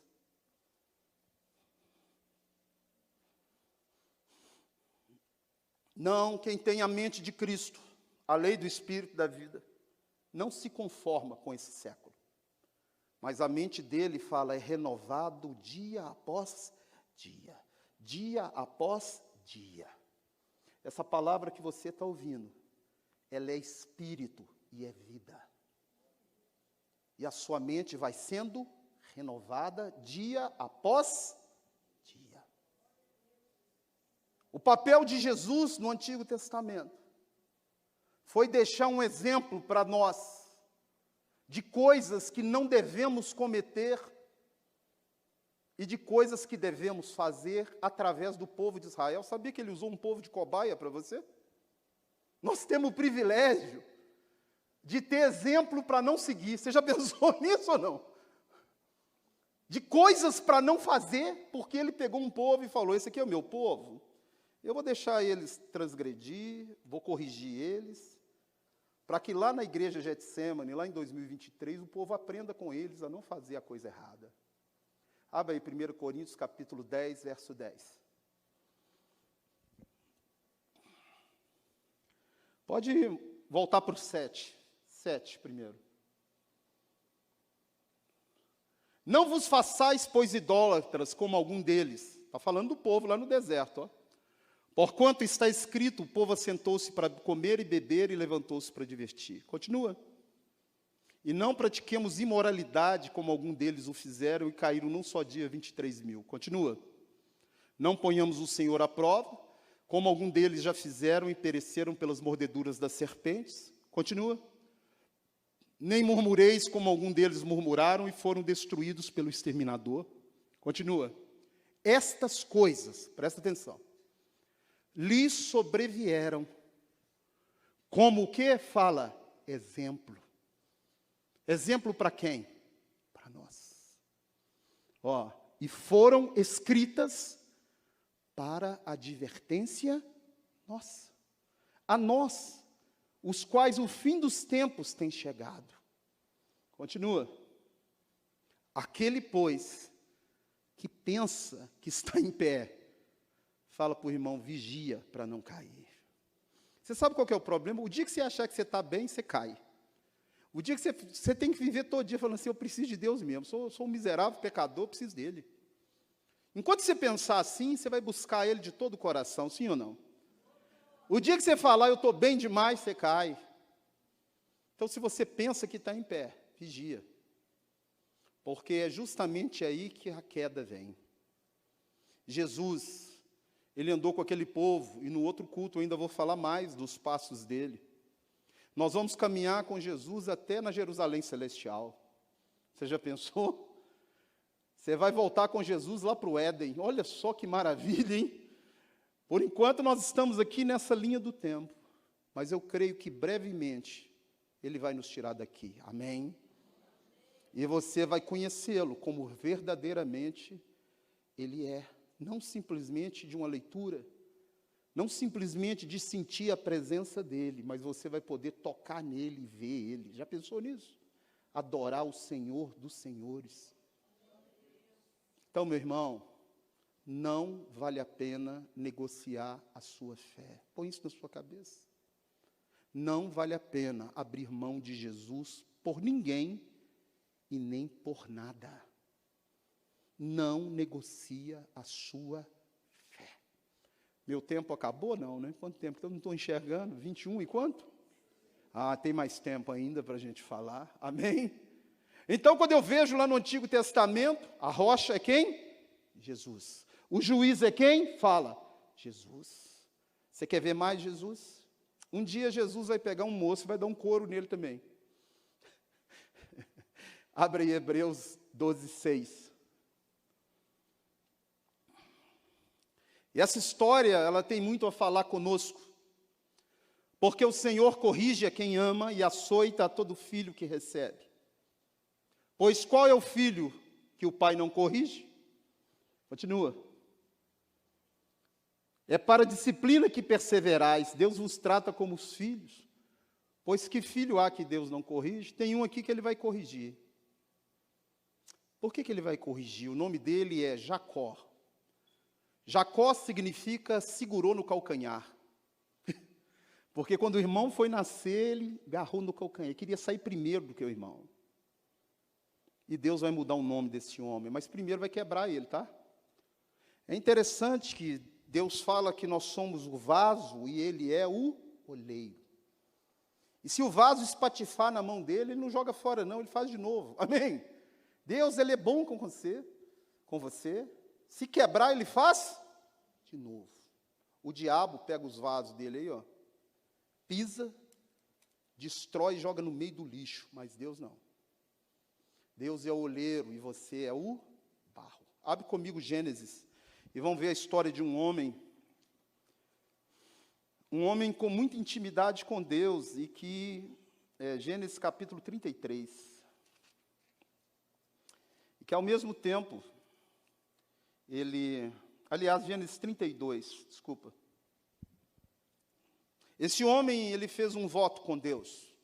Não, quem tem a mente de Cristo, a lei do Espírito da vida, não se conforma com esse século. Mas a mente dele fala, é renovado dia após dia. Dia após dia. Essa palavra que você está ouvindo, ela é espírito e é vida. E a sua mente vai sendo renovada dia após dia. O papel de Jesus no Antigo Testamento foi deixar um exemplo para nós de coisas que não devemos cometer e de coisas que devemos fazer através do povo de Israel. Sabia que ele usou um povo de cobaia para você? Nós temos o privilégio de ter exemplo para não seguir. Você já pensou nisso ou não? De coisas para não fazer, porque ele pegou um povo e falou, esse aqui é o meu povo, eu vou deixar eles transgredir, vou corrigir eles, para que lá na igreja Getsemane, lá em 2023, o povo aprenda com eles a não fazer a coisa errada. Abre aí 1 Coríntios capítulo 10, verso 10. Pode voltar para o 7. 7 primeiro. Não vos façais, pois, idólatras, como algum deles. Está falando do povo lá no deserto. Ó. Porquanto está escrito, o povo assentou-se para comer e beber e levantou-se para divertir. Continua. E não pratiquemos imoralidade, como algum deles o fizeram, e caíram num só dia 23.000. Continua. Não ponhamos o Senhor à prova, como algum deles já fizeram e pereceram pelas mordeduras das serpentes. Continua. Nem murmureis, como algum deles murmuraram e foram destruídos pelo exterminador. Continua. Estas coisas, presta atenção, lhes sobrevieram, como o que? Fala, exemplo. Exemplo para quem? Para nós. Ó, e foram escritas para advertência nossa. A nós, os quais o fim dos tempos tem chegado. Continua. Aquele, pois, que pensa que está em pé, fala para o irmão, vigia para não cair. Você sabe qual que é o problema? O dia que você achar que você está bem, você cai. O dia que você tem que viver todo dia falando assim, eu preciso de Deus mesmo, sou um miserável pecador, preciso dele. Enquanto você pensar assim, você vai buscar Ele de todo o coração, sim ou não? O dia que você falar, eu estou bem demais, você cai. Então, se você pensa que está em pé, vigia. Porque é justamente aí que a queda vem. Jesus, Ele andou com aquele povo, e no outro culto eu ainda vou falar mais dos passos dele. Nós vamos caminhar com Jesus até na Jerusalém Celestial. Você já pensou? Você vai voltar com Jesus lá para o Éden. Olha só que maravilha, hein? Por enquanto nós estamos aqui nessa linha do tempo. Mas eu creio que brevemente Ele vai nos tirar daqui. Amém? E você vai conhecê-lo como verdadeiramente Ele é. Não simplesmente de uma leitura. Não simplesmente de sentir a presença dEle. Mas você vai poder tocar nele e ver Ele. Já pensou nisso? Adorar o Senhor dos Senhores. Então, meu irmão, não vale a pena negociar a sua fé. Põe isso na sua cabeça. Não vale a pena abrir mão de Jesus por ninguém e nem por nada. Não negocia a sua fé. Meu tempo acabou? Não, né? Quanto tempo? Eu não estou enxergando. 21 e quanto? Ah, tem mais tempo ainda para a gente falar. Amém? Então, quando eu vejo lá no Antigo Testamento, a rocha é quem? Jesus. O juiz é quem? Fala, Jesus. Você quer ver mais Jesus? Um dia Jesus vai pegar um moço e vai dar um couro nele também. Abre aí Hebreus 12:6. E essa história, ela tem muito a falar conosco. Porque o Senhor corrige a quem ama e açoita a todo filho que recebe. Pois qual é o filho que o pai não corrige? Continua. É para a disciplina que perseverais. Deus vos trata como os filhos. Pois que filho há que Deus não corrige? Tem um aqui que Ele vai corrigir. Por que Ele vai corrigir? O nome dele é Jacó. Jacó significa segurou no calcanhar. Porque quando o irmão foi nascer, ele agarrou no calcanhar. Ele queria sair primeiro do que o irmão. E Deus vai mudar o nome desse homem, mas primeiro vai quebrar ele, tá? É interessante que Deus fala que nós somos o vaso e Ele é o oleiro. E se o vaso espatifar na mão dele, Ele não joga fora não, Ele faz de novo. Amém? Deus, Ele é bom com você. Se quebrar, Ele faz de novo. O diabo pega os vasos dele aí, ó, pisa, destrói e joga no meio do lixo, mas Deus não. Deus é o oleiro e você é o barro. Abre comigo Gênesis e vamos ver a história de um homem com muita intimidade com Deus e que, Gênesis capítulo 33, e que ao mesmo tempo, Gênesis 32, desculpa. Esse homem, ele fez um voto com Deus.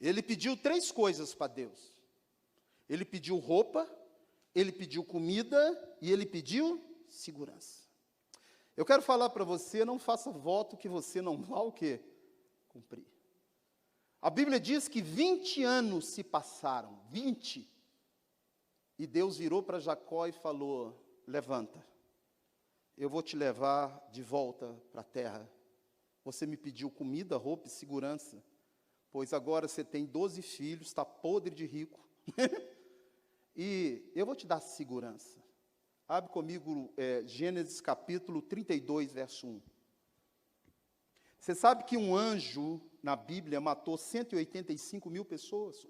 Ele pediu 3 coisas para Deus. Ele pediu roupa, ele pediu comida e ele pediu segurança. Eu quero falar para você, não faça voto que você não vá o quê? Cumprir. A Bíblia diz que 20 anos se passaram, 20. E Deus virou para Jacó e falou, levanta, eu vou te levar de volta para a terra. Você me pediu comida, roupa e segurança, pois agora você tem 12 filhos, está podre de rico, e eu vou te dar segurança. Abre comigo Gênesis capítulo 32, verso 1. Você sabe que um anjo, na Bíblia, matou 185 mil pessoas?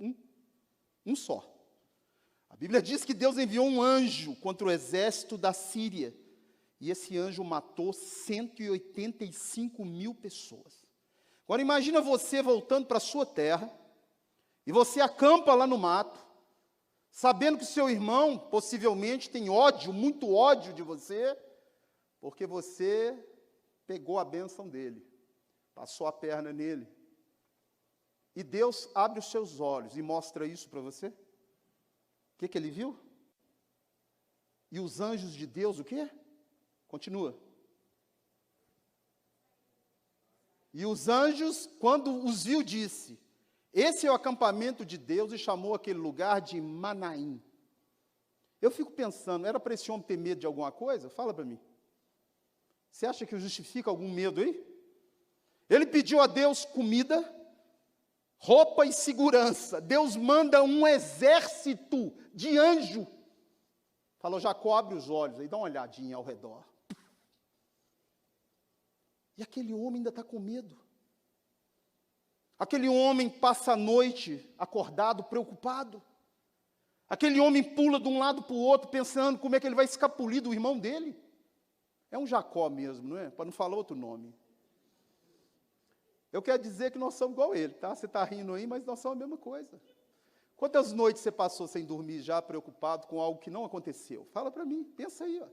Um só. A Bíblia diz que Deus enviou um anjo contra o exército da Síria. E esse anjo matou 185 mil pessoas. Agora imagina você voltando para a sua terra, e você acampa lá no mato, sabendo que seu irmão possivelmente tem ódio, muito ódio de você, porque você pegou a bênção dele, passou a perna nele. E Deus abre os seus olhos e mostra isso para você. O que ele viu? E os anjos de Deus, o quê? Continua. E os anjos, quando os viu, disse: esse é o acampamento de Deus, e chamou aquele lugar de Manaim. Eu fico pensando, era para esse homem ter medo de alguma coisa? Fala para mim. Você acha que justifica algum medo aí? Ele pediu a Deus comida, roupa e segurança. Deus manda um exército de anjo. Falou: Jacó, abre os olhos aí, dá uma olhadinha ao redor. E aquele homem ainda está com medo. Aquele homem passa a noite acordado, preocupado. Aquele homem pula de um lado para o outro, pensando como é que ele vai escapulir do irmão dele. É um Jacó mesmo, não é? Para não falar outro nome. Eu quero dizer que nós somos igual ele, tá? Você está rindo aí, mas nós somos a mesma coisa. Quantas noites você passou sem dormir já, preocupado com algo que não aconteceu? Fala para mim, pensa aí, ó.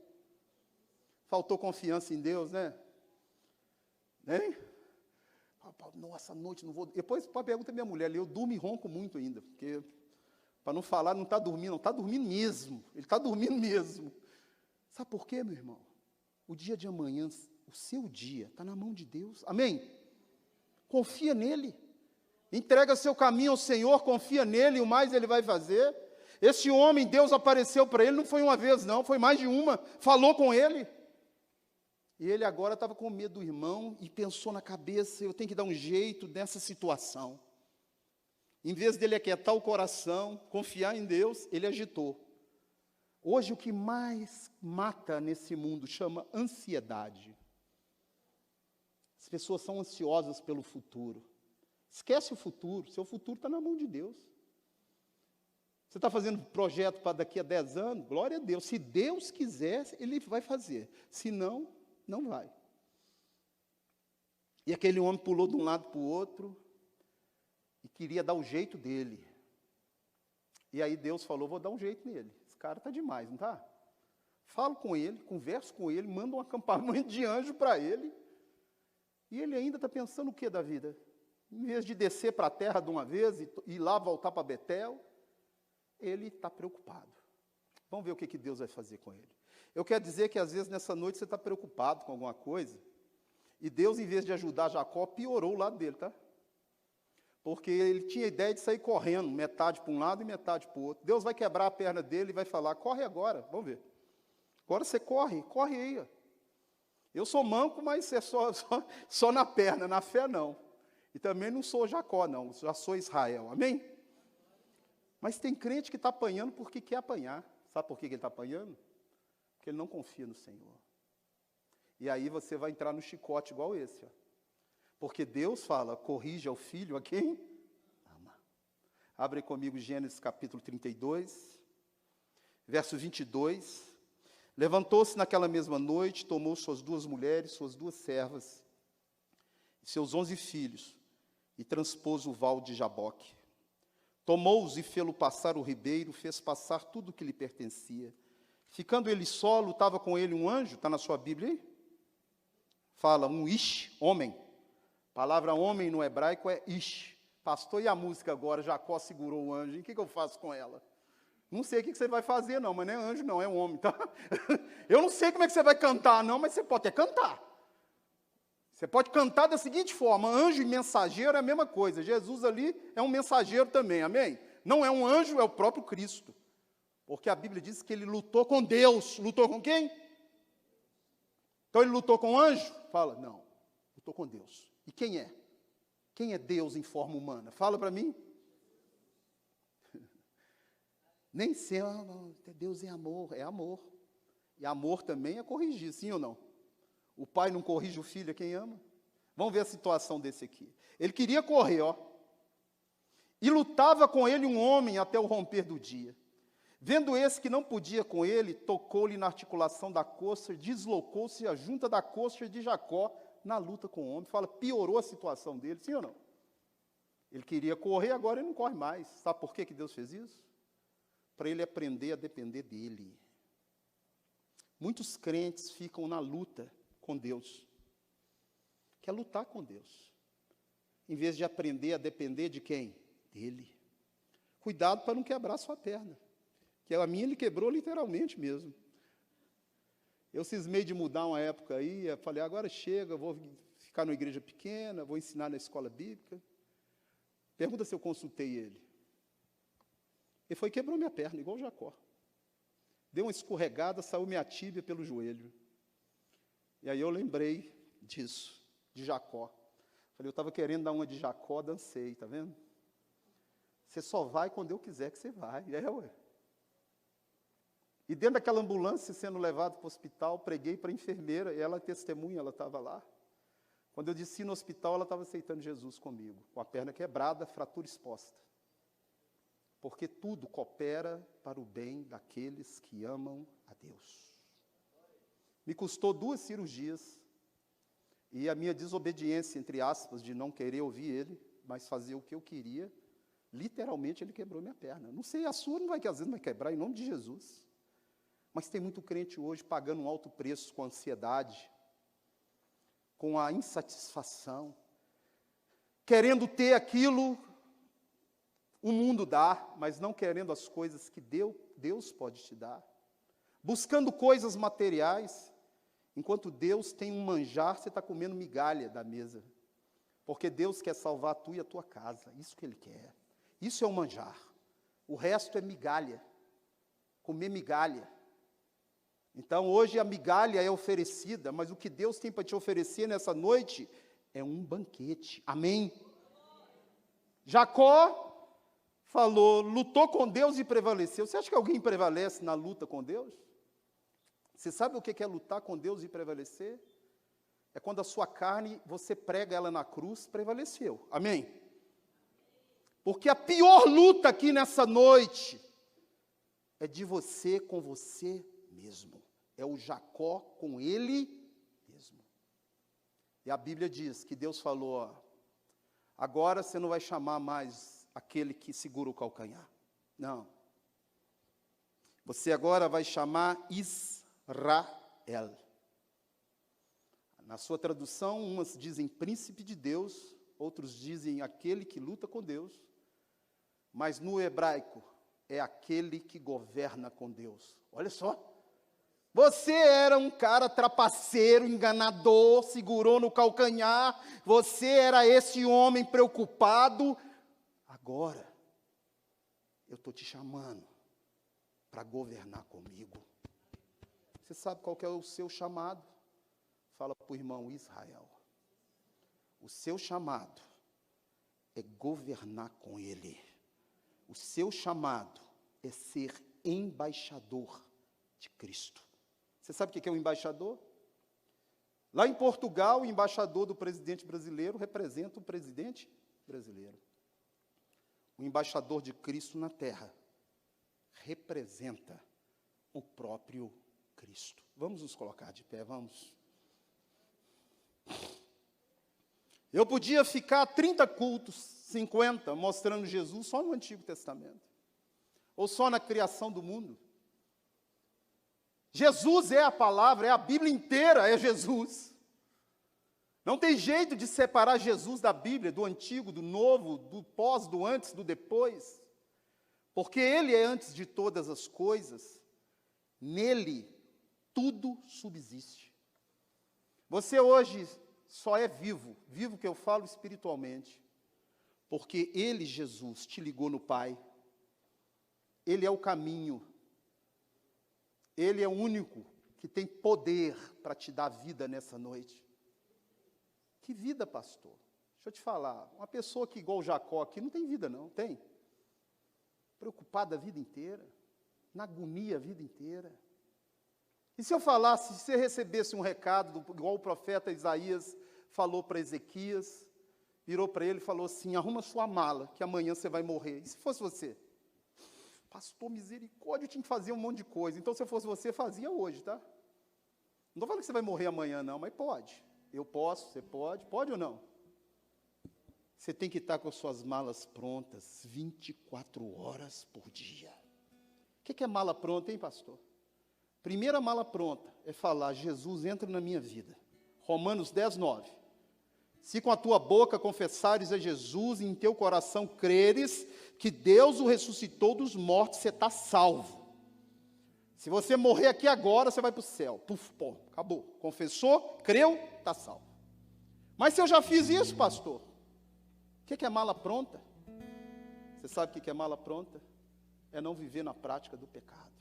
Faltou confiança em Deus, né? Hein? Nossa, noite não vou... Depois pergunta a minha mulher, eu durmo e ronco muito ainda, porque, para não falar, não está dormindo, não, está dormindo mesmo. Ele está dormindo mesmo. Sabe por quê, meu irmão? O dia de amanhã, o seu dia, está na mão de Deus. Amém? Confia nele. Entrega seu caminho ao Senhor, confia nele, e o mais ele vai fazer. Esse homem, Deus apareceu para ele, não foi uma vez não, foi mais de uma, falou com ele. E ele agora estava com medo do irmão e pensou na cabeça: eu tenho que dar um jeito nessa situação. Em vez dele aquietar o coração, confiar em Deus, ele agitou. Hoje o que mais mata nesse mundo chama ansiedade. As pessoas são ansiosas pelo futuro. Esquece o futuro, seu futuro está na mão de Deus. Você está fazendo projeto para daqui a 10 anos? Glória a Deus. Se Deus quiser, Ele vai fazer. Se não, não vai. E aquele homem pulou de um lado para o outro e queria dar o jeito dele. E aí Deus falou: vou dar um jeito nele. Esse cara está demais, não está? Falo com ele, converso com ele, mando um acampamento de anjo para ele. E ele ainda está pensando o que da vida? Em vez de descer para a terra de uma vez e ir lá voltar para Betel, ele está preocupado. Vamos ver o que Deus vai fazer com ele. Eu quero dizer que às vezes nessa noite você está preocupado com alguma coisa, e Deus, em vez de ajudar Jacó, piorou o lado dele, tá? Porque ele tinha a ideia de sair correndo, metade para um lado e metade para o outro. Deus vai quebrar a perna dele e vai falar: corre agora, vamos ver. Agora você corre aí. Ó. Eu sou manco, mas é só na perna, na fé não. E também não sou Jacó, não, já sou Israel, amém? Mas tem crente que está apanhando porque quer apanhar. Sabe por que ele está apanhando? Porque ele não confia no Senhor. E aí você vai entrar no chicote igual esse. Ó. Porque Deus fala: corrija o filho a quem ama. Abre comigo Gênesis capítulo 32, verso 22. Levantou-se naquela mesma noite, tomou suas 2 mulheres, suas 2 servas, e seus 11 filhos, e transpôs o val de Jaboque. Tomou-os e fê-lo passar o ribeiro, fez passar tudo o que lhe pertencia. Ficando ele só, lutava com ele um anjo, está na sua Bíblia aí? Fala, um ish, homem. A palavra homem no hebraico é ish. Pastor, e a música agora? Jacó segurou o anjo, e o que eu faço com ela? Não sei o que você vai fazer não, mas não é anjo não, é um homem, tá? Eu não sei como é que você vai cantar não, mas você pode até cantar. Você pode cantar da seguinte forma: anjo e mensageiro é a mesma coisa. Jesus ali é um mensageiro também, amém? Não é um anjo, é o próprio Cristo. Porque a Bíblia diz que ele lutou com Deus. Lutou com quem? Então ele lutou com o anjo? Fala, não. Lutou com Deus. E quem é? Quem é Deus em forma humana? Fala para mim. Nem sei, Deus é amor. É amor. E amor também é corrigir, sim ou não? O pai não corrige o filho a quem ama? Vamos ver a situação desse aqui. Ele queria correr, ó. E lutava com ele um homem até o romper do dia. Vendo esse que não podia com ele, tocou-lhe na articulação da coxa, deslocou-se a junta da coxa de Jacó na luta com o homem. Fala, piorou a situação dele, sim ou não? Ele queria correr, agora ele não corre mais. Sabe por que Deus fez isso? Para ele aprender a depender dele. Muitos crentes ficam na luta com Deus. Quer lutar com Deus. Em vez de aprender a depender de quem? Dele. Cuidado para não quebrar sua perna. Que a minha ele quebrou literalmente mesmo. Eu cismei de mudar uma época aí, eu falei, agora chega, eu vou ficar numa igreja pequena, vou ensinar na escola bíblica. Pergunta se eu consultei ele. Ele foi e quebrou minha perna, igual Jacó. Deu uma escorregada, saiu minha tíbia pelo joelho. E aí eu lembrei disso, de Jacó. Falei, eu estava querendo dar uma de Jacó, dancei, tá vendo? Você só vai quando eu quiser que você vai. Ué. E dentro daquela ambulância, sendo levado para o hospital, preguei para a enfermeira, e ela testemunha, ela estava lá. Quando eu desci no hospital, ela estava aceitando Jesus comigo, com a perna quebrada, fratura exposta. Porque tudo coopera para o bem daqueles que amam a Deus. Me custou 2 cirurgias, e a minha desobediência, entre aspas, de não querer ouvir ele, mas fazer o que eu queria, literalmente ele quebrou minha perna. Não sei, a sua não vai, que às vezes não vai quebrar, em nome de Jesus. Mas tem muito crente hoje pagando um alto preço com a ansiedade, com a insatisfação, querendo ter aquilo, o mundo dá, mas não querendo as coisas que Deus pode te dar. Buscando coisas materiais, enquanto Deus tem um manjar, você está comendo migalha da mesa. Porque Deus quer salvar tu e a tua casa, isso que Ele quer. Isso é o manjar. O resto é migalha, comer migalha. Então, hoje a migalha é oferecida, mas o que Deus tem para te oferecer nessa noite é um banquete. Amém? Jacó falou, lutou com Deus e prevaleceu. Você acha que alguém prevalece na luta com Deus? Você sabe o que é lutar com Deus e prevalecer? É quando a sua carne, você prega ela na cruz, prevaleceu. Amém? Porque a pior luta aqui nessa noite é de você com você mesmo. É o Jacó com ele mesmo. E a Bíblia diz que Deus falou, ó, agora você não vai chamar mais aquele que segura o calcanhar. Não. Você agora vai chamar Israel. Na sua tradução, umas dizem príncipe de Deus, outros dizem aquele que luta com Deus, mas no hebraico é aquele que governa com Deus. Olha só. Você era um cara trapaceiro, enganador, segurou no calcanhar, você era esse homem preocupado. Agora, eu estou te chamando para governar comigo. Você sabe qual que é o seu chamado? Fala para o irmão Israel. O seu chamado é governar com ele. O seu chamado é ser embaixador de Cristo. Você sabe o que é um embaixador? Lá em Portugal, o embaixador do presidente brasileiro representa o presidente brasileiro. O embaixador de Cristo na terra representa o próprio Cristo. Vamos nos colocar de pé, vamos. Eu podia ficar 30 cultos, 50, mostrando Jesus só no Antigo Testamento. Ou só na criação do mundo. Jesus é a palavra, é a Bíblia inteira, é Jesus. Não tem jeito de separar Jesus da Bíblia, do Antigo, do Novo, do pós, do antes, do depois. Porque Ele é antes de todas as coisas. Nele, tudo subsiste. Você hoje só é vivo, vivo que eu falo espiritualmente, porque Ele, Jesus, te ligou no Pai. Ele é o caminho, Ele é o único que tem poder para te dar vida nessa noite. Que vida, pastor? Deixa eu te falar, uma pessoa que igual Jacó aqui não tem vida não, tem? Preocupada a vida inteira, na agonia a vida inteira. E se eu falasse, se você recebesse um recado, igual o profeta Isaías falou para Ezequias, virou para ele e falou assim, arruma sua mala, que amanhã você vai morrer. E se fosse você? Pastor, misericórdia, eu tinha que fazer um monte de coisa. Então, se eu fosse você, fazia hoje, tá? Não estou falando que você vai morrer amanhã, não, mas pode. Eu posso, você pode ou não? Você tem que estar com as suas malas prontas 24 horas por dia. O que é mala pronta, hein, pastor? Primeira mala pronta é falar, Jesus entra na minha vida. Romanos 10, 9. Se com a tua boca confessares a Jesus e em teu coração creres que Deus o ressuscitou dos mortos, você está salvo. Se você morrer aqui agora, você vai para o céu. Puf, pô, acabou. Confessou, creu, está salvo. Mas se eu já fiz isso, pastor, o que é mala pronta? Você sabe o que é mala pronta? É não viver na prática do pecado.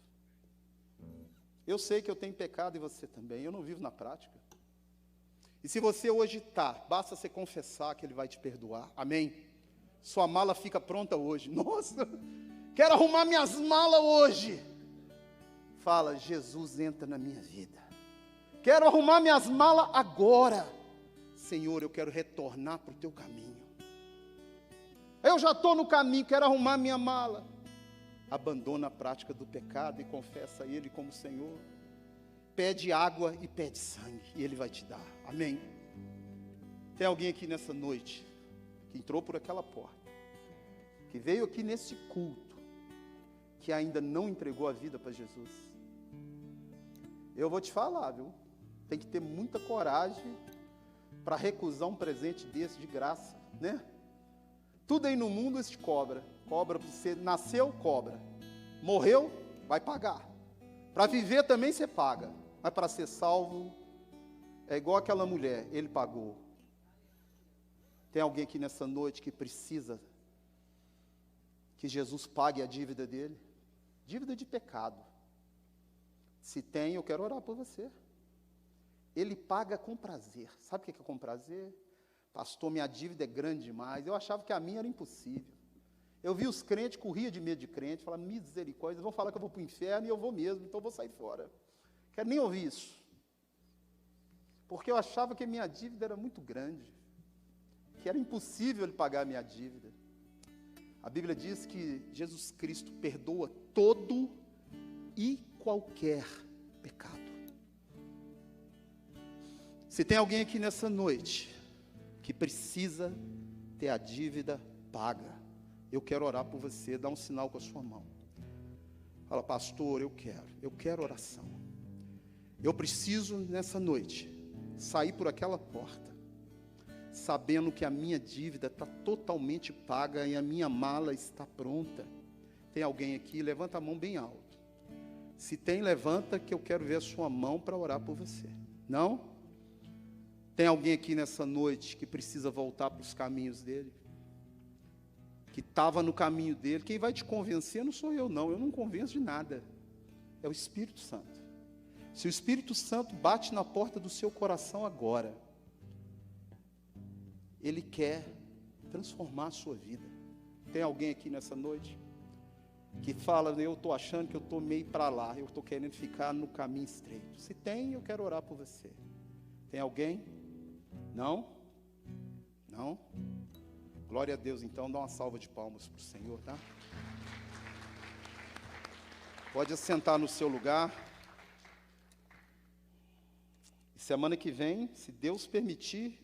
Eu sei que eu tenho pecado e você também, eu não vivo na prática. E se você hoje está, basta você confessar que Ele vai te perdoar, amém? Sua mala fica pronta hoje. Nossa, quero arrumar minhas malas hoje. Fala, Jesus entra na minha vida. Quero arrumar minhas malas agora. Senhor, eu quero retornar para o teu caminho. Eu já estou no caminho, quero arrumar minha mala. Abandona a prática do pecado e confessa a Ele como Senhor. Pede água e pede sangue, e Ele vai te dar, amém? Tem alguém aqui nessa noite, que entrou por aquela porta, que veio aqui nesse culto, que ainda não entregou a vida para Jesus? Eu vou te falar, viu? Tem que ter muita coragem para recusar um presente desse de graça, né? Tudo aí no mundo este cobra. Cobra, você nasceu, cobra. Morreu, vai pagar. Para viver também você paga. Mas para ser salvo, é igual aquela mulher, ele pagou. Tem alguém aqui nessa noite que precisa que Jesus pague a dívida dele? Dívida de pecado. Se tem, eu quero orar por você. Ele paga com prazer. Sabe o que é com prazer? Pastor, minha dívida é grande demais. Eu achava que a minha era impossível. Eu vi os crentes, corria de medo de crente, falava, misericórdia, eles vão falar que eu vou para o inferno e eu vou mesmo, então eu vou sair fora. Quero nem ouvir isso. Porque eu achava que a minha dívida era muito grande, que era impossível ele pagar a minha dívida. A Bíblia diz que Jesus Cristo perdoa todo e qualquer pecado. Se tem alguém aqui nessa noite que precisa ter a dívida paga, eu quero orar por você, dá um sinal com a sua mão. Fala, pastor, eu quero oração. Eu preciso, nessa noite, sair por aquela porta, sabendo que a minha dívida está totalmente paga e a minha mala está pronta. Tem alguém aqui? Levanta a mão bem alto. Se tem, levanta, que eu quero ver a sua mão para orar por você. Não? Tem alguém aqui nessa noite que precisa voltar para os caminhos dele? Que estava no caminho dele? Quem vai te convencer não sou eu não convenço de nada. É o Espírito Santo. Se o Espírito Santo bate na porta do seu coração agora, Ele quer transformar a sua vida. Tem alguém aqui nessa noite que fala, eu estou achando que eu estou meio para lá, eu estou querendo ficar no caminho estreito? Se tem, eu quero orar por você. Tem alguém? Não? Não? Glória a Deus, então, dá uma salva de palmas para o Senhor, tá? Pode assentar no seu lugar. E semana que vem, se Deus permitir,